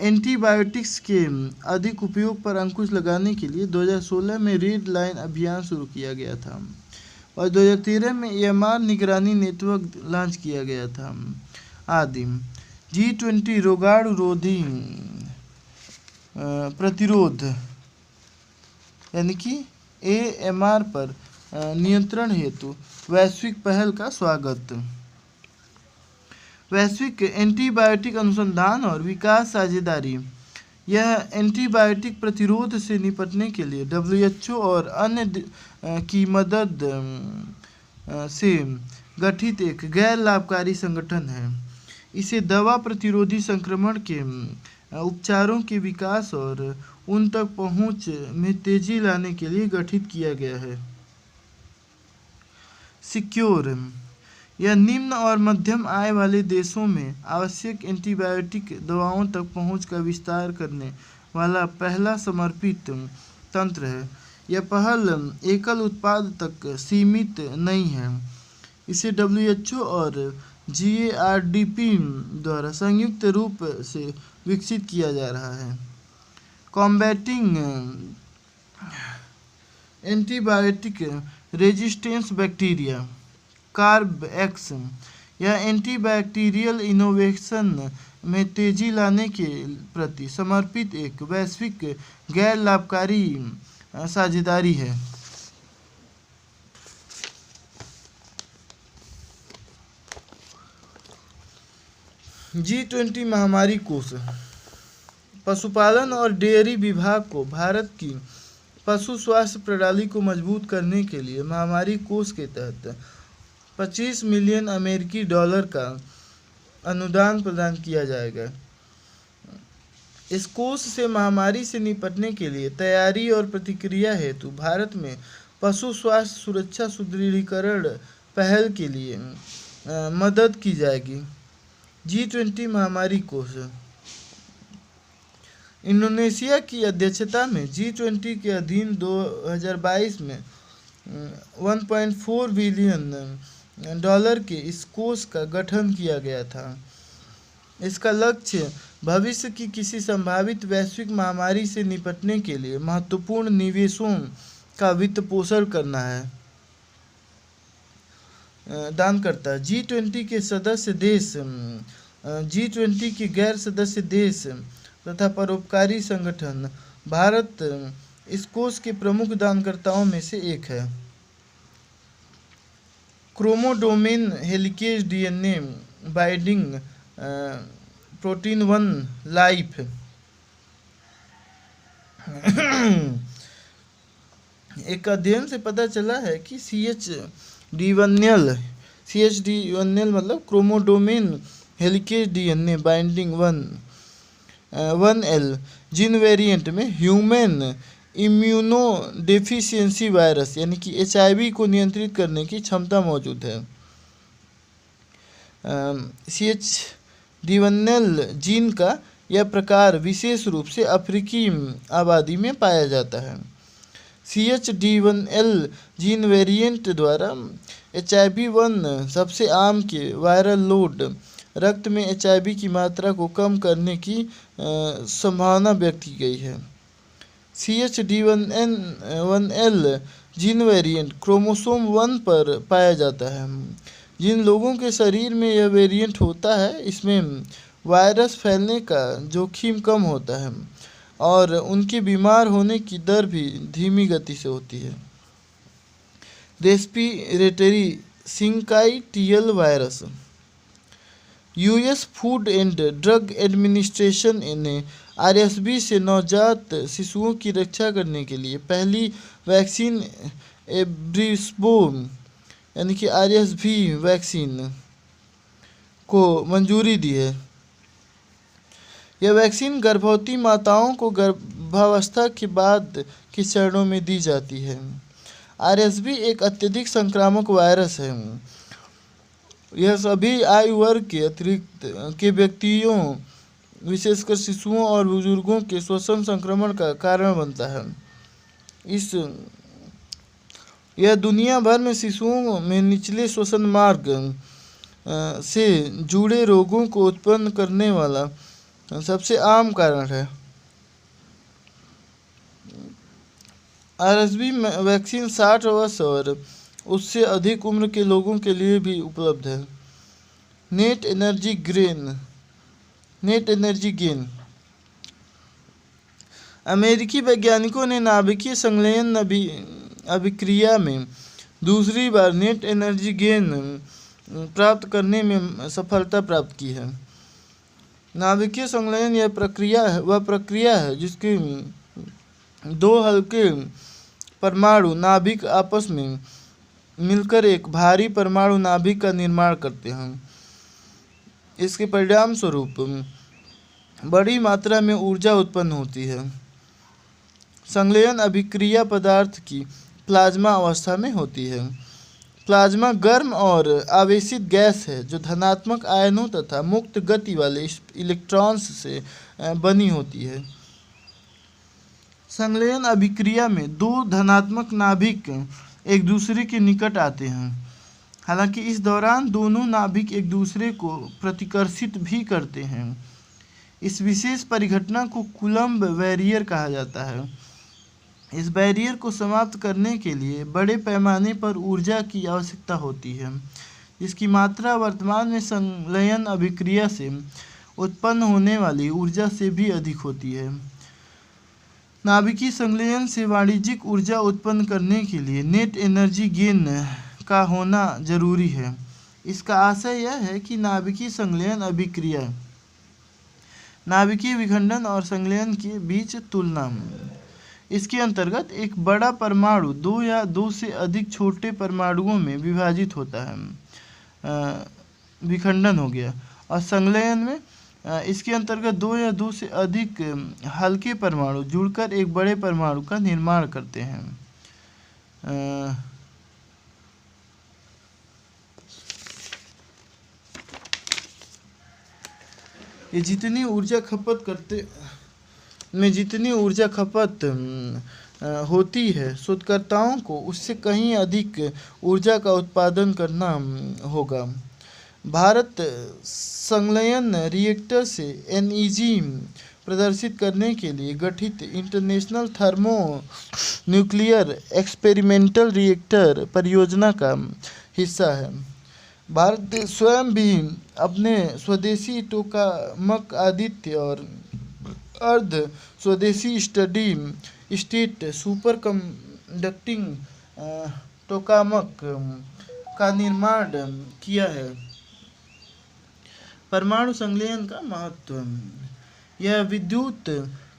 एंटीबायोटिक्स के अधिक उपयोग पर अंकुश लगाने के लिए 2016 में रेड लाइन अभियान शुरू किया गया था और 2013 में AMR निगरानी नेटवर्क लॉन्च किया गया था आदि। G20 रोगाणुरोधी प्रतिरोध यानी कि AMR पर नियंत्रण हेतु वैश्विक पहल का स्वागत। वैश्विक एंटीबायोटिक अनुसंधान और विकास साझेदारी। यह एंटीबायोटिक प्रतिरोध से निपटने के लिए WHO और अन्य की मदद से गठित एक गैर लाभकारी संगठन है। इसे दवा प्रतिरोधी संक्रमण के उपचारों के विकास और उन तक पहुंच में तेजी लाने के लिए गठित किया गया है। सिक्योर। यह निम्न और मध्यम आय वाले देशों में आवश्यक एंटीबायोटिक दवाओं तक पहुंच का विस्तार करने वाला पहला समर्पित तंत्र है। यह पहल एकल उत्पाद तक सीमित नहीं है। इसे WHO और GARDP द्वारा संयुक्त रूप से विकसित किया जा रहा है। Combating antibiotic resistance bacteria CARB-X। यह एंटीबैक्टीरियल इनोवेशन में तेजी लाने के प्रति समर्पित एक वैश्विक गैर लाभकारी साझेदारी है। G20 महामारी कोष। पशुपालन और डेयरी विभाग को भारत की पशु स्वास्थ्य प्रणाली को मजबूत करने के लिए महामारी कोष के तहत $25 मिलियन अमेरिकी डॉलर का अनुदान प्रदान किया जाएगा। इस कोष से महामारी से निपटने के लिए तैयारी और प्रतिक्रिया हेतु भारत में पशु स्वास्थ्य सुरक्षा सुदृढ़ीकरण पहल के लिए मदद की जाएगी। G20 महामारी कोष। इंडोनेशिया की अध्यक्षता में G20 के अधीन 2022 में 1.4 बिलियन डॉलर के इस कोष का गठन किया गया था। इसका लक्ष्य भविष्य की किसी संभावित वैश्विक महामारी से निपटने के लिए महत्वपूर्ण निवेशों का वित्त पोषण करना है। दान करता है। G20 के सदस्य देश, G20 के गैर सदस्य देश तथा परोपकारी संगठन भारत इस कोष के प्रमुख दानकर्ताओं में से एक है। Chromodomain helicase DNA binding protein 1 like एक अध्ययन से पता चला है कि CHD1L मतलब chromodomain helicase DNA binding 1L gene variant में ह्यूमन इम्यूनोडेफिशिएंसी वायरस यानी कि HIV को नियंत्रित करने की क्षमता मौजूद है। CHD1L जीन का यह प्रकार विशेष रूप से अफ्रीकी आबादी में पाया जाता है। CHD1L जीन वेरिएंट द्वारा HIV-1 सबसे आम के वायरल लोड रक्त में HIV की मात्रा को कम करने की संभावना व्यक्त की गई है। CHD1L जीन वेरिएंट क्रोमोसोम 1 पर पाया जाता है। जिन लोगों के शरीर में यह वेरिएंट होता है इसमें वायरस फैलने का जोखिम कम होता है और उनके बीमार होने की दर भी धीमी गति से होती है। Respiratory syncytial virus. US food and drug administration ने RSV से नवजात शिशुओं की रक्षा करने के लिए पहली वैक्सीन एब्रिस्बो यानी कि RSV वैक्सीन को मंजूरी दी है। यह वैक्सीन गर्भवती माताओं को गर्भावस्था के बाद के चरणों में दी जाती है। RSV एक अत्यधिक संक्रामक वायरस है। यह सभी आयु वर्ग के अतिरिक्त के व्यक्तियों विशेषकर शिशुओं और बुजुर्गों के श्वसन संक्रमण का कारण बनता है। यह दुनिया भर में शिशुओं में निचले श्वसन मार्ग से जुड़े रोगों को उत्पन्न करने वाला सबसे आम कारण है। RSV वैक्सीन 60 वर्ष और उससे अधिक उम्र के लोगों के लिए भी उपलब्ध है। Net energy gain. अमेरिकी वैज्ञानिकों ने नाभिकीय संलयन अभिक्रिया में दूसरी बार नेट एनर्जी गेन प्राप्त करने में सफलता प्राप्त की है। नाभिकीय संलयन वह प्रक्रिया है जिसके दो हल्के परमाणु नाभिक आपस में मिलकर एक भारी परमाणु नाभिक का निर्माण करते हैं। इसके परिणाम स्वरूप बड़ी मात्रा में ऊर्जा उत्पन्न होती है। संलयन अभिक्रिया पदार्थ की प्लाज्मा अवस्था में होती है। प्लाज्मा गर्म और आवेशित गैस है जो धनात्मक आयनों तथा मुक्त गति वाले इलेक्ट्रॉन्स से बनी होती है। संलयन अभिक्रिया में दो धनात्मक नाभिक एक दूसरे के निकट आते हैं। हालांकि इस दौरान दोनों नाभिक एक दूसरे को प्रतिकर्षित भी करते हैं। इस विशेष परिघटना को कूलम्ब बैरियर कहा जाता है। इस बैरियर को समाप्त करने के लिए बड़े पैमाने पर ऊर्जा की आवश्यकता होती है, जिसकी मात्रा वर्तमान में संलयन अभिक्रिया से उत्पन्न होने वाली ऊर्जा से भी अधिक होती है। नाभिकीय संलयन से वाणिज्यिक ऊर्जा उत्पन्न करने के लिए नेट एनर्जी गेन का होना जरूरी है। इसका आशय यह है कि नाभिकीय संलयन अभिक्रिया नाभिकीय विखंडन और संलयन के बीच तुलना। इसके अंतर्गत एक बड़ा परमाणु दो या दो से अधिक छोटे परमाणुओं में विभाजित होता है, विखंडन हो गया। और संलयन में इसके अंतर्गत दो या दो से अधिक हल्के परमाणु जुड़कर एक बड़े परमाणु का निर्माण करते हैं। ये जितनी ऊर्जा खपत होती है शोधकर्ताओं को उससे कहीं अधिक ऊर्जा का उत्पादन करना होगा। भारत संलयन रिएक्टर से NEG प्रदर्शित करने के लिए गठित international thermo nuclear experimental reactor परियोजना का हिस्सा है। भारत स्वयं भी अपने स्वदेशी टोकामक आदित्य और अर्ध स्वदेशी steady state super conducting tokamak का निर्माण किया है। परमाणु संलयन का महत्व, यह विद्युत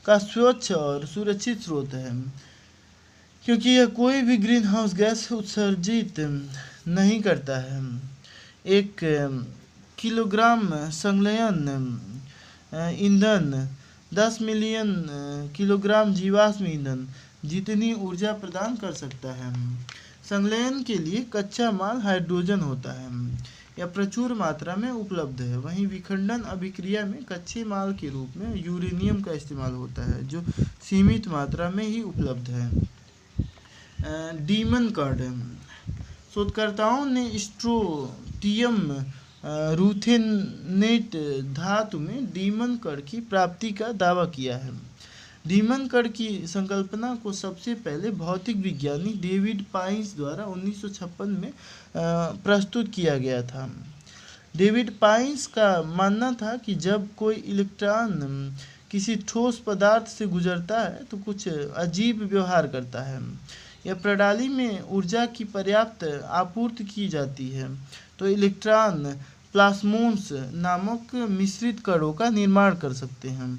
का स्वच्छ और सुरक्षित स्रोत है क्योंकि यह कोई भी ग्रीन हाउस गैस उत्सर्जित नहीं करता है। 1 किलोग्राम संलयन ईंधन 10 मिलियन किलोग्राम जीवाश्म ईंधन जितनी ऊर्जा प्रदान कर सकता है। संलयन के लिए कच्चा माल हाइड्रोजन होता है, यह प्रचुर मात्रा में उपलब्ध है। वहीं विखंडन अभिक्रिया में कच्चे माल के रूप में यूरेनियम का इस्तेमाल होता है जो सीमित मात्रा में ही उपलब्ध है। डीमन कण, शोधकर्ताओं ने स्ट्रोंटियम रूथेनेट धातु में डीमन कण की प्राप्ति का दावा किया है। डीमन कण की संकल्पना को सबसे पहले भौतिक विज्ञानी डेविड पाइंस द्वारा 1956 में प्रस्तुत किया गया था। डेविड पाइंस का मानना था कि जब कोई इलेक्ट्रॉन किसी ठोस पदार्थ से गुजरता है तो कुछ अजीब व्यवहार करता है। यह प्रणाली में ऊर्जा की पर्याप्त आपूर्ति की जाती है तो इलेक्ट्रॉन प्लाज्मोन्स नामक मिश्रित कणों का निर्माण कर सकते हैं।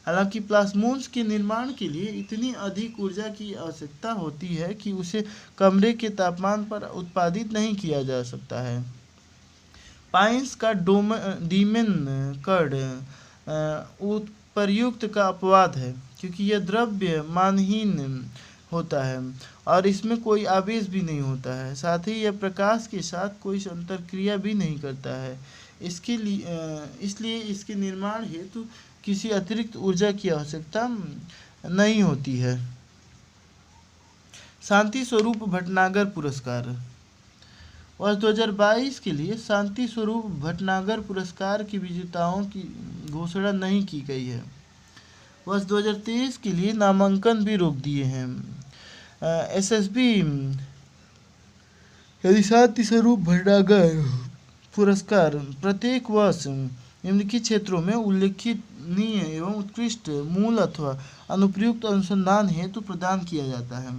हालांकि प्लाज्मोन्स के निर्माण के लिए इतनी अधिक ऊर्जा की आवश्यकता होती है कि उसे कमरे के तापमान पर उत्पादित नहीं किया जा सकता है। पाइंस का डीमन कण उपर्युक्त का अपवाद है क्योंकि यह द्रव्य मानहीन होता है और इसमें कोई आवेश भी नहीं होता है। साथ ही यह प्रकाश के साथ कोई अंतरक्रिया भी नहीं करता है। इसलिए इसके निर्माण हेतु किसी अतिरिक्त ऊर्जा की आवश्यकता नहीं होती है। शांति स्वरूप भटनागर पुरस्कार, वर्ष 2022 के लिए शांति स्वरूप भटनागर पुरस्कार के विजेताओं की घोषणा नहीं की गई है। वर्ष 2023 के लिए नामांकन भी रोक दिए हैं। एसएसबी यदि शांति स्वरूप भटनागर पुरस्कार प्रत्येक वर्ष निम्नलिखित क्षेत्रों में उल्लेखनीय एवं उत्कृष्ट मूल अथवा अनुप्रयुक्त अनुसंधान हेतु प्रदान किया जाता है।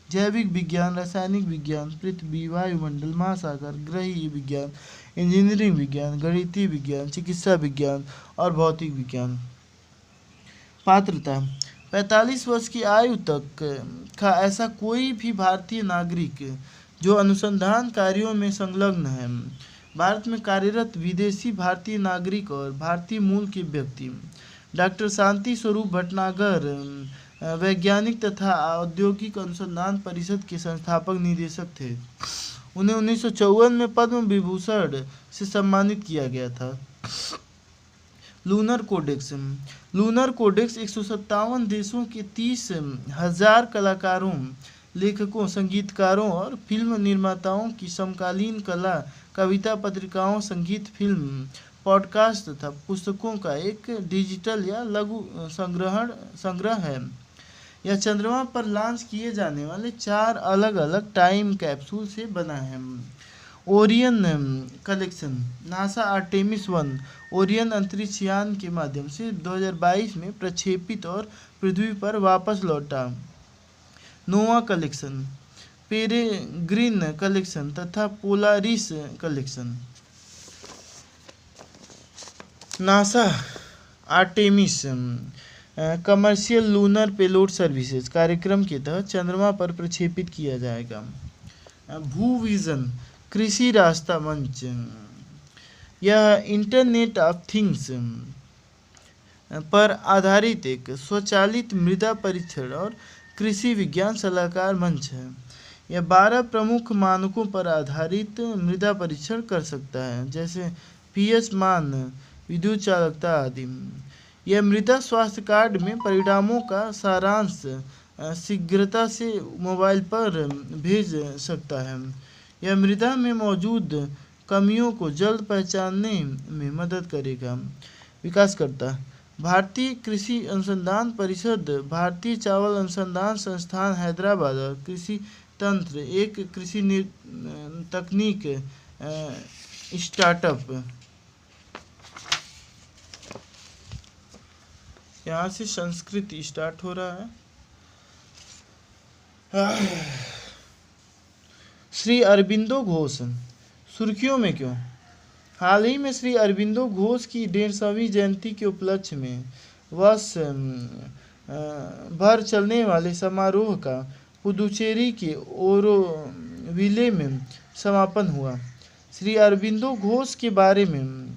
जैविक विज्ञान, रासायनिक विज्ञान, पृथ्वी, वायुमंडल, महासागर, ग्रहीय विज्ञान, इंजीनियरिंग विज्ञान, गणितीय विज्ञान, चिकित्सा विज्ञान और भौतिक विज्ञान। पात्रता, 45 वर्ष की आयु तक का ऐसा कोई भी भारतीय नागरिक जो अनुसंधान कार्यों में संलग्न है, भारत में कार्यरत विदेशी भारतीय नागरिक और भारतीय मूल के व्यक्ति। डॉक्टर शांति स्वरूप भटनागर वैज्ञानिक तथा औद्योगिक अनुसंधान परिषद के संस्थापक निदेशक थे। उन्हें 1954 में पद्म विभूषण से सम्मानित किया गया था। लूनर कोडेक्स, लूनर कोडेक्स 157 देशों के 30,000 कलाकारों, लेखकों, संगीतकारों और फिल्म निर्माताओं की समकालीन कला, कविता, पत्रिकाओं, संगीत, फिल्म, पॉडकास्ट तथा पुस्तकों का एक डिजिटल या लघु संग्रह है। यह चंद्रमा पर लॉन्च किए जाने वाले 4 अलग अलग टाइम कैप्सूल से बना है। Orion collection, NASA Artemis 1 Orion अंतरिक्ष यान के माध्यम से 2022 में प्रक्षेपित और पृथ्वी पर वापस लौटा। नोवा कलेक्शन, पेरेग्रिन कलेक्शन तथा Polaris collection. NASA Artemis commercial lunar payload services कार्यक्रम के तहत चंद्रमा पर प्रक्षेपित किया जाएगा। भूविजन कृषि रास्ता मंच, यह इंटरनेट ऑफ थिंग्स पर आधारित एक स्वचालित मृदा परीक्षण और कृषि विज्ञान सलाहकार मंच है। यह 12 प्रमुख मानकों पर आधारित मृदा परीक्षण कर सकता है जैसे पीएच मान, विद्युत चालकता आदि। यह मृदा स्वास्थ्य कार्ड में परिणामों का सारांश शीघ्रता से मोबाइल पर भेज सकता है। यह मृदा में मौजूद कमियों को जल्द पहचानने में मदद करेगा। विकासकर्ता, भारतीय कृषि अनुसंधान परिषद, भारतीय चावल अनुसंधान संस्थान हैदराबाद और कृषि तंत्र, एक कृषि तकनीक स्टार्टअप। यहाँ से संस्कृत स्टार्ट हो रहा है। श्री अरबिंदो घोष सुर्खियों में क्यों? हाल ही में श्री अरबिंदो घोष की 150वीं जयंती के उपलक्ष्य में वर्ष भर चलने वाले समारोह का पुदुचेरी के ओरोविले में समापन हुआ। श्री अरबिंदो घोष के बारे में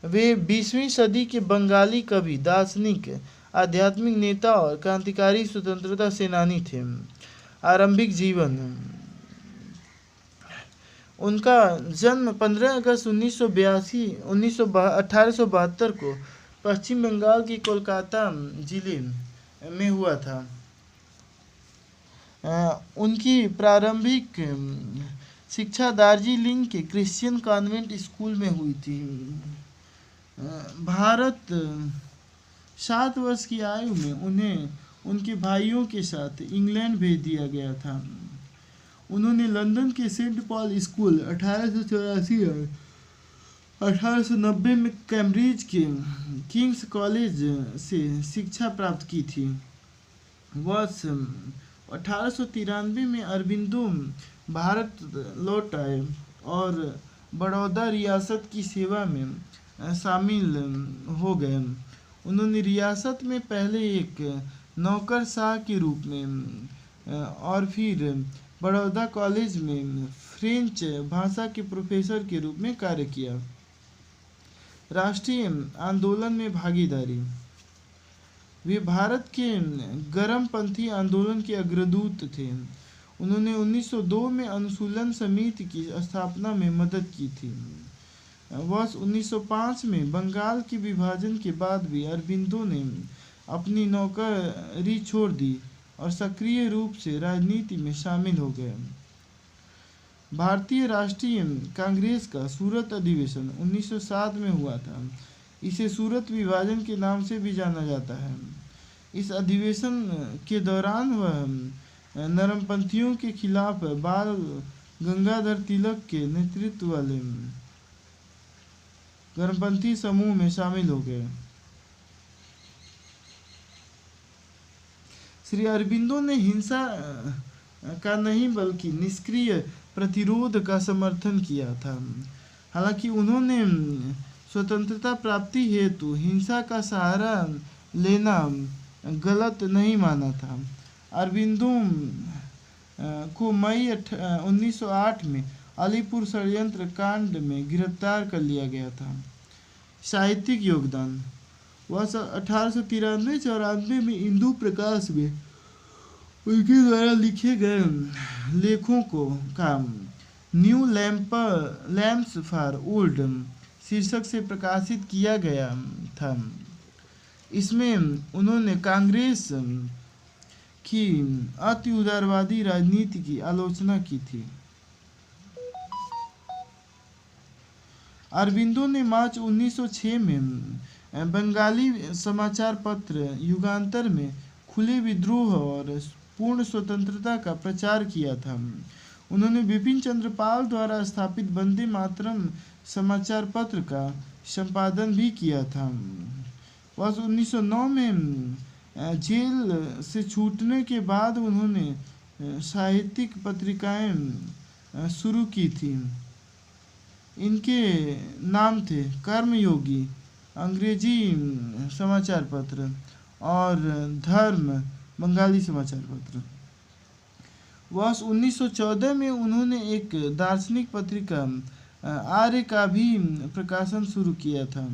वे 20वीं सदी के बंगाली कवि, दार्शनिक, आध्यात्मिक नेता और क्रांतिकारी स्वतंत्रता सेनानी थे। आरंभिक जीवन। उनका जन्म 15 अगस्त 1872 को पश्चिम बंगाल के कोलकाता जिले में हुआ था। उनकी प्रारंभिक शिक्षा दार्जिलिंग के क्रिश्चियन कॉन्वेंट स्कूल में हुई थी। भारत 7 वर्ष की आयु में उन्हें उनके भाइयों के साथ इंग्लैंड भेज दिया गया था। उन्होंने लंदन के सेंट पॉल स्कूल 1884 और 1890 में कैम्ब्रिज के किंग्स कॉलेज से शिक्षा प्राप्त की थी। वर्ष 1893 में अरबिंदो भारत लौट आए और बड़ौदा रियासत की सेवा में शामिल हो गए। उन्होंने रियासत में पहले एक नौकरशाह के रूप में और फिर बड़ौदा कॉलेज में फ्रेंच भाषा के प्रोफेसर के रूप में कार्य किया। राष्ट्रीय आंदोलन में भागीदारी। वे भारत के गर्मपंथी आंदोलन के अग्रदूत थे। उन्होंने 1902 में अनुशीलन समिति की स्थापना में मदद की थी। वर्ष 1905 में बंगाल के विभाजन के बाद भी अरबिंदो ने अपनी नौकरी छोड़ दी और सक्रिय रूप से राजनीति में शामिल हो गए। भारतीय राष्ट्रीय कांग्रेस का सूरत अधिवेशन 1907 में हुआ था। इसे सूरत विभाजन के नाम से भी जाना जाता है। इस अधिवेशन के दौरान वह नरमपंथियों के खिलाफ बाल गंगाधर तिलक के नेतृत्व वाले गर्मपंथी समूह में शामिल हो गए। श्री अरबिंदो ने हिंसा का नहीं बल्कि निष्क्रिय प्रतिरोध का समर्थन किया था। हालांकि उन्होंने स्वतंत्रता प्राप्ति हेतु हिंसा का सहारा लेना गलत नहीं माना था। अरबिंदो को मई 1908 में अलीपुर षड्यंत्र कांड में गिरफ्तार कर लिया गया था। साहित्यिक योगदान। वर्ष 1893-94 में इंदु प्रकाश में उनके द्वारा लिखे गए लेखों को का न्यू लैम्प्स फॉर ओल्ड शीर्षक से प्रकाशित किया गया था। इसमें उन्होंने कांग्रेस की अति उदारवादी राजनीति की आलोचना की थी। अरबिंदो ने मार्च 1906 में बंगाली समाचार पत्र युगांतर में खुले विद्रोह और पूर्ण स्वतंत्रता का प्रचार किया था। उन्होंने बिपिन चंद्र पाल द्वारा स्थापित वंदे मातरम समाचार पत्र का संपादन भी किया था। वर्ष 1909 में जेल से छूटने के बाद उन्होंने साहित्यिक पत्रिकाएं शुरू की थी। इनके नाम थे कर्मयोगी अंग्रेजी समाचार पत्र और धर्म बंगाली समाचार पत्र। वर्ष 1914 में उन्होंने एक दार्शनिक पत्रिका आर्य का भी प्रकाशन शुरू किया था।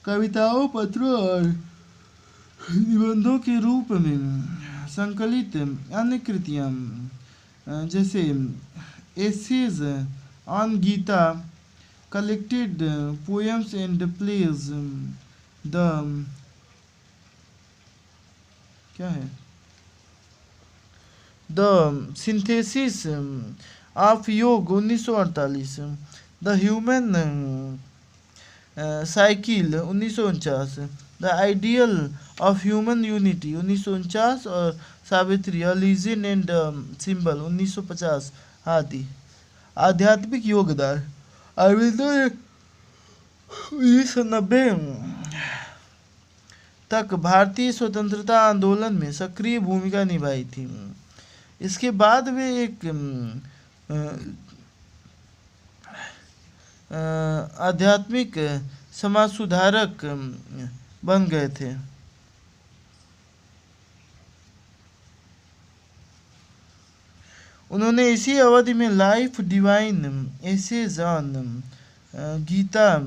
कविताओं, पत्रों और निबंधों के रूप में संकलित अन्य कृतियां जैसे essays on Gita, collected poems and plays, the synthesis of yoga 1948, the human cycle 1949, the ideal of human unity 1949 और Savitri a legend and symbol 1950 आदि। आध्यात्मिक योगदान। अरबिंदो ने 1990 तक भारतीय स्वतंत्रता आंदोलन में सक्रिय भूमिका निभाई थी। इसके बाद वे एक आध्यात्मिक समाज सुधारक बन गए थे। उन्होंने इसी अवधि में life divine essays on Gita,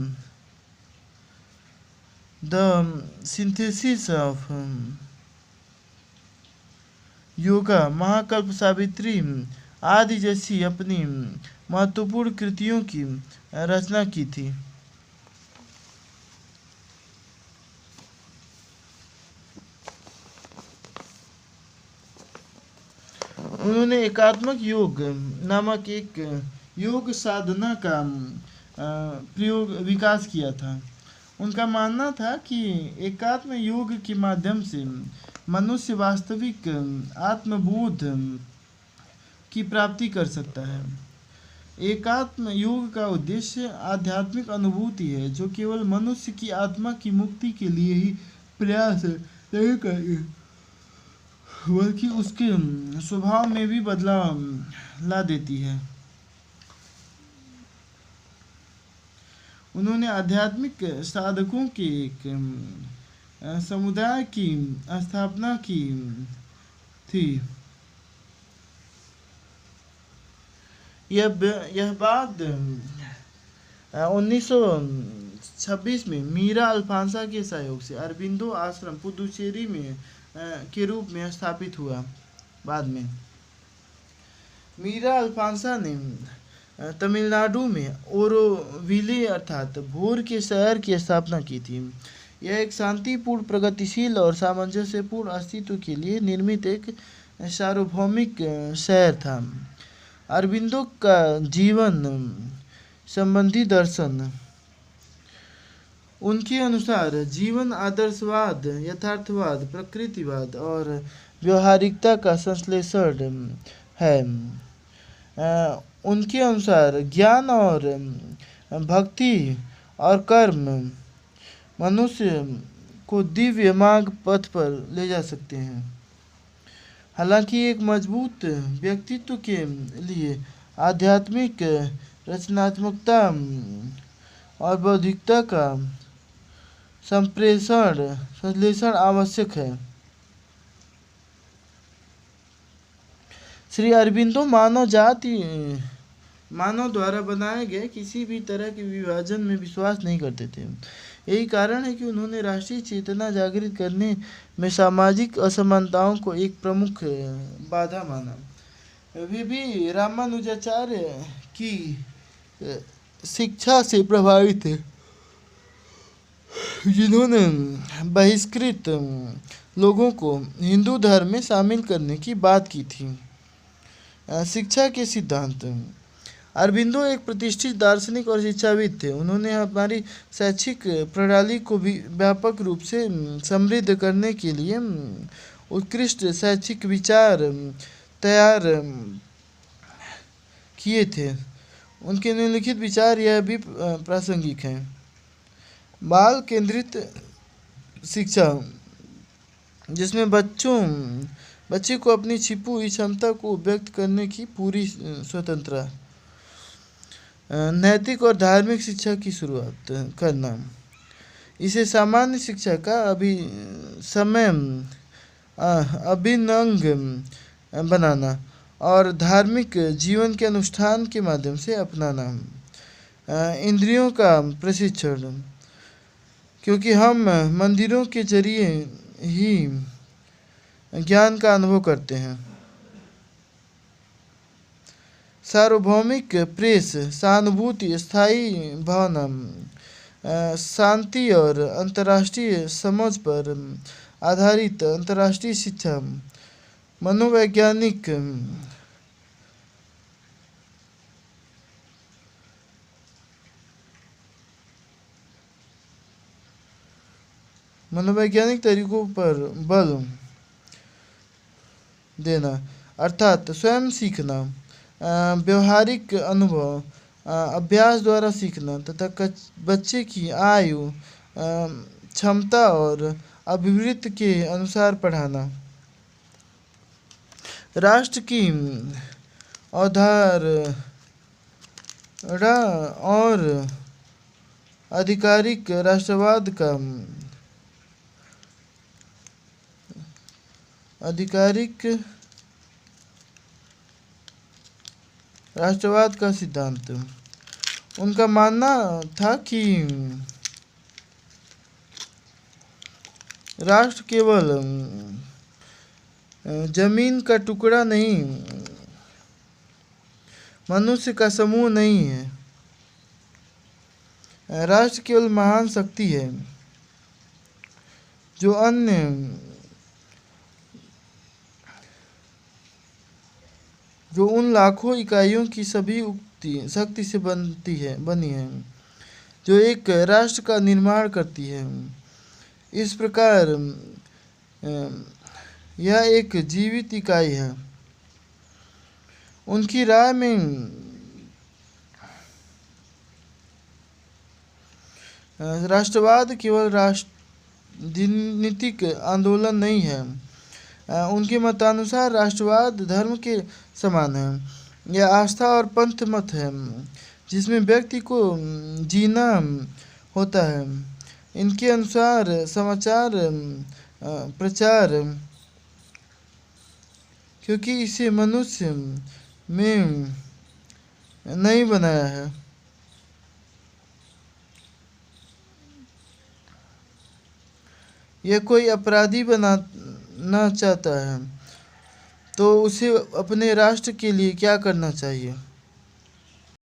the synthesis of yoga, महाकल्प सावित्री आदि जैसी अपनी महत्वपूर्ण कृतियों की रचना की थी। उन्होंने एकात्मक योग नामक एक योग साधना का प्रयोग विकास किया था। उनका मानना था कि एकात्म योग के माध्यम से मनुष्य वास्तविक आत्मबोध की प्राप्ति कर सकता है। एकात्म योग का उद्देश्य आध्यात्मिक अनुभूति है जो केवल मनुष्य की आत्मा की मुक्ति के लिए ही प्रयास नहीं करती, बल्कि उसके स्वभाव में भी बदलाव ला देती है। उन्होंने आध्यात्मिक साधकों के एक समुदाय की स्थापना की थी। यह बात 1926 में मीरा अल्फांसा के सहयोग से अरबिंदो आश्रम पुदुचेरी में के रूप में स्थापित हुआ। बाद में मीरा अल्फांसा ने तमिलनाडु में ओरोविले अर्थात भोर के शहर की स्थापना की थी। यह एक शांतिपूर्ण, प्रगतिशील और सामंजस्यपूर्ण अस्तित्व के लिए निर्मित एक सार्वभौमिक शहर था। अरबिंदो का जीवन संबंधी दर्शन, उनके अनुसार जीवन आदर्शवाद, यथार्थवाद, प्रकृतिवाद और व्यवहारिकता का संश्लेषण है। उनके अनुसार ज्ञान और भक्ति और कर्म मनुष्य को दिव्य मार्ग पथ पर ले जा सकते हैं। हालांकि एक मजबूत व्यक्तित्व के लिए आध्यात्मिक रचनात्मकता और बौद्धिकता का संश्लेषण आवश्यक है। श्री अरबिंदो मानव द्वारा बनाए गए किसी भी तरह के विभाजन में विश्वास नहीं करते थे। यही कारण है कि उन्होंने राष्ट्रीय चेतना जागृत करने में सामाजिक असमानताओं को एक प्रमुख बाधा माना। वे भी रामानुजाचार्य की शिक्षा से प्रभावित थे, जिन्होंने बहिष्कृत लोगों को हिंदू धर्म में शामिल करने की बात की थी। शिक्षा के सिद्धांत, अरबिंदो एक प्रतिष्ठित दार्शनिक और शिक्षाविद थे। उन्होंने हमारी शैक्षिक प्रणाली को भी व्यापक रूप से समृद्ध करने के लिए उत्कृष्ट शैक्षिक विचार तैयार किए थे। उनके निम्नलिखित विचार यह भी प्रासंगिक हैं। बाल केंद्रित शिक्षा, जिसमें बच्चे को अपनी छिपी हुई क्षमता को व्यक्त करने की पूरी स्वतंत्रता। नैतिक और धार्मिक शिक्षा की शुरुआत करना, इसे सामान्य शिक्षा का अभिन्न अंग बनाना और धार्मिक जीवन के अनुष्ठान के माध्यम से अपनाना। इंद्रियों का प्रशिक्षण, क्योंकि हम मंदिरों के जरिए ही ज्ञान का अनुभव करते हैं। सार्वभौमिक प्रेस, सहानुभूति, स्थायी भावना, शांति और अंतर्राष्ट्रीय समझ पर आधारित अंतर्राष्ट्रीय शिक्षा, मनोवैज्ञानिक तरीकों पर बल देना, अर्थात स्वयं सीखना, व्यवहारिक अनुभव, अभ्यास द्वारा सीखना तथा बच्चे की आयु, क्षमता और अभिवृत्ति के अनुसार पढ़ाना। राष्ट्र की अवधारणा और आधिकारिक राष्ट्रवाद का सिद्धांत। उनका मानना था कि राष्ट्र केवल जमीन का टुकड़ा नहीं, मनुष्य का समूह नहीं है। राष्ट्र केवल महान शक्ति है जो उन लाखों इकाइयों की सभी शक्ति से बनी है जो एक राष्ट्र का निर्माण करती है। इस प्रकार यह एक जीवित इकाई है। उनकी राय में राष्ट्रवाद केवल राजनीतिक आंदोलन नहीं है। उनके मतानुसार राष्ट्रवाद धर्म के समान है। यह आस्था और पंथ मत है जिसमें व्यक्ति को जीना होता है। इनके अनुसार समाचार प्रचार क्योंकि इसे मनुष्य में नहीं बनाया है। यह कोई अपराधी बनाना चाहता है तो उसे अपने राष्ट्र के लिए क्या करना चाहिए।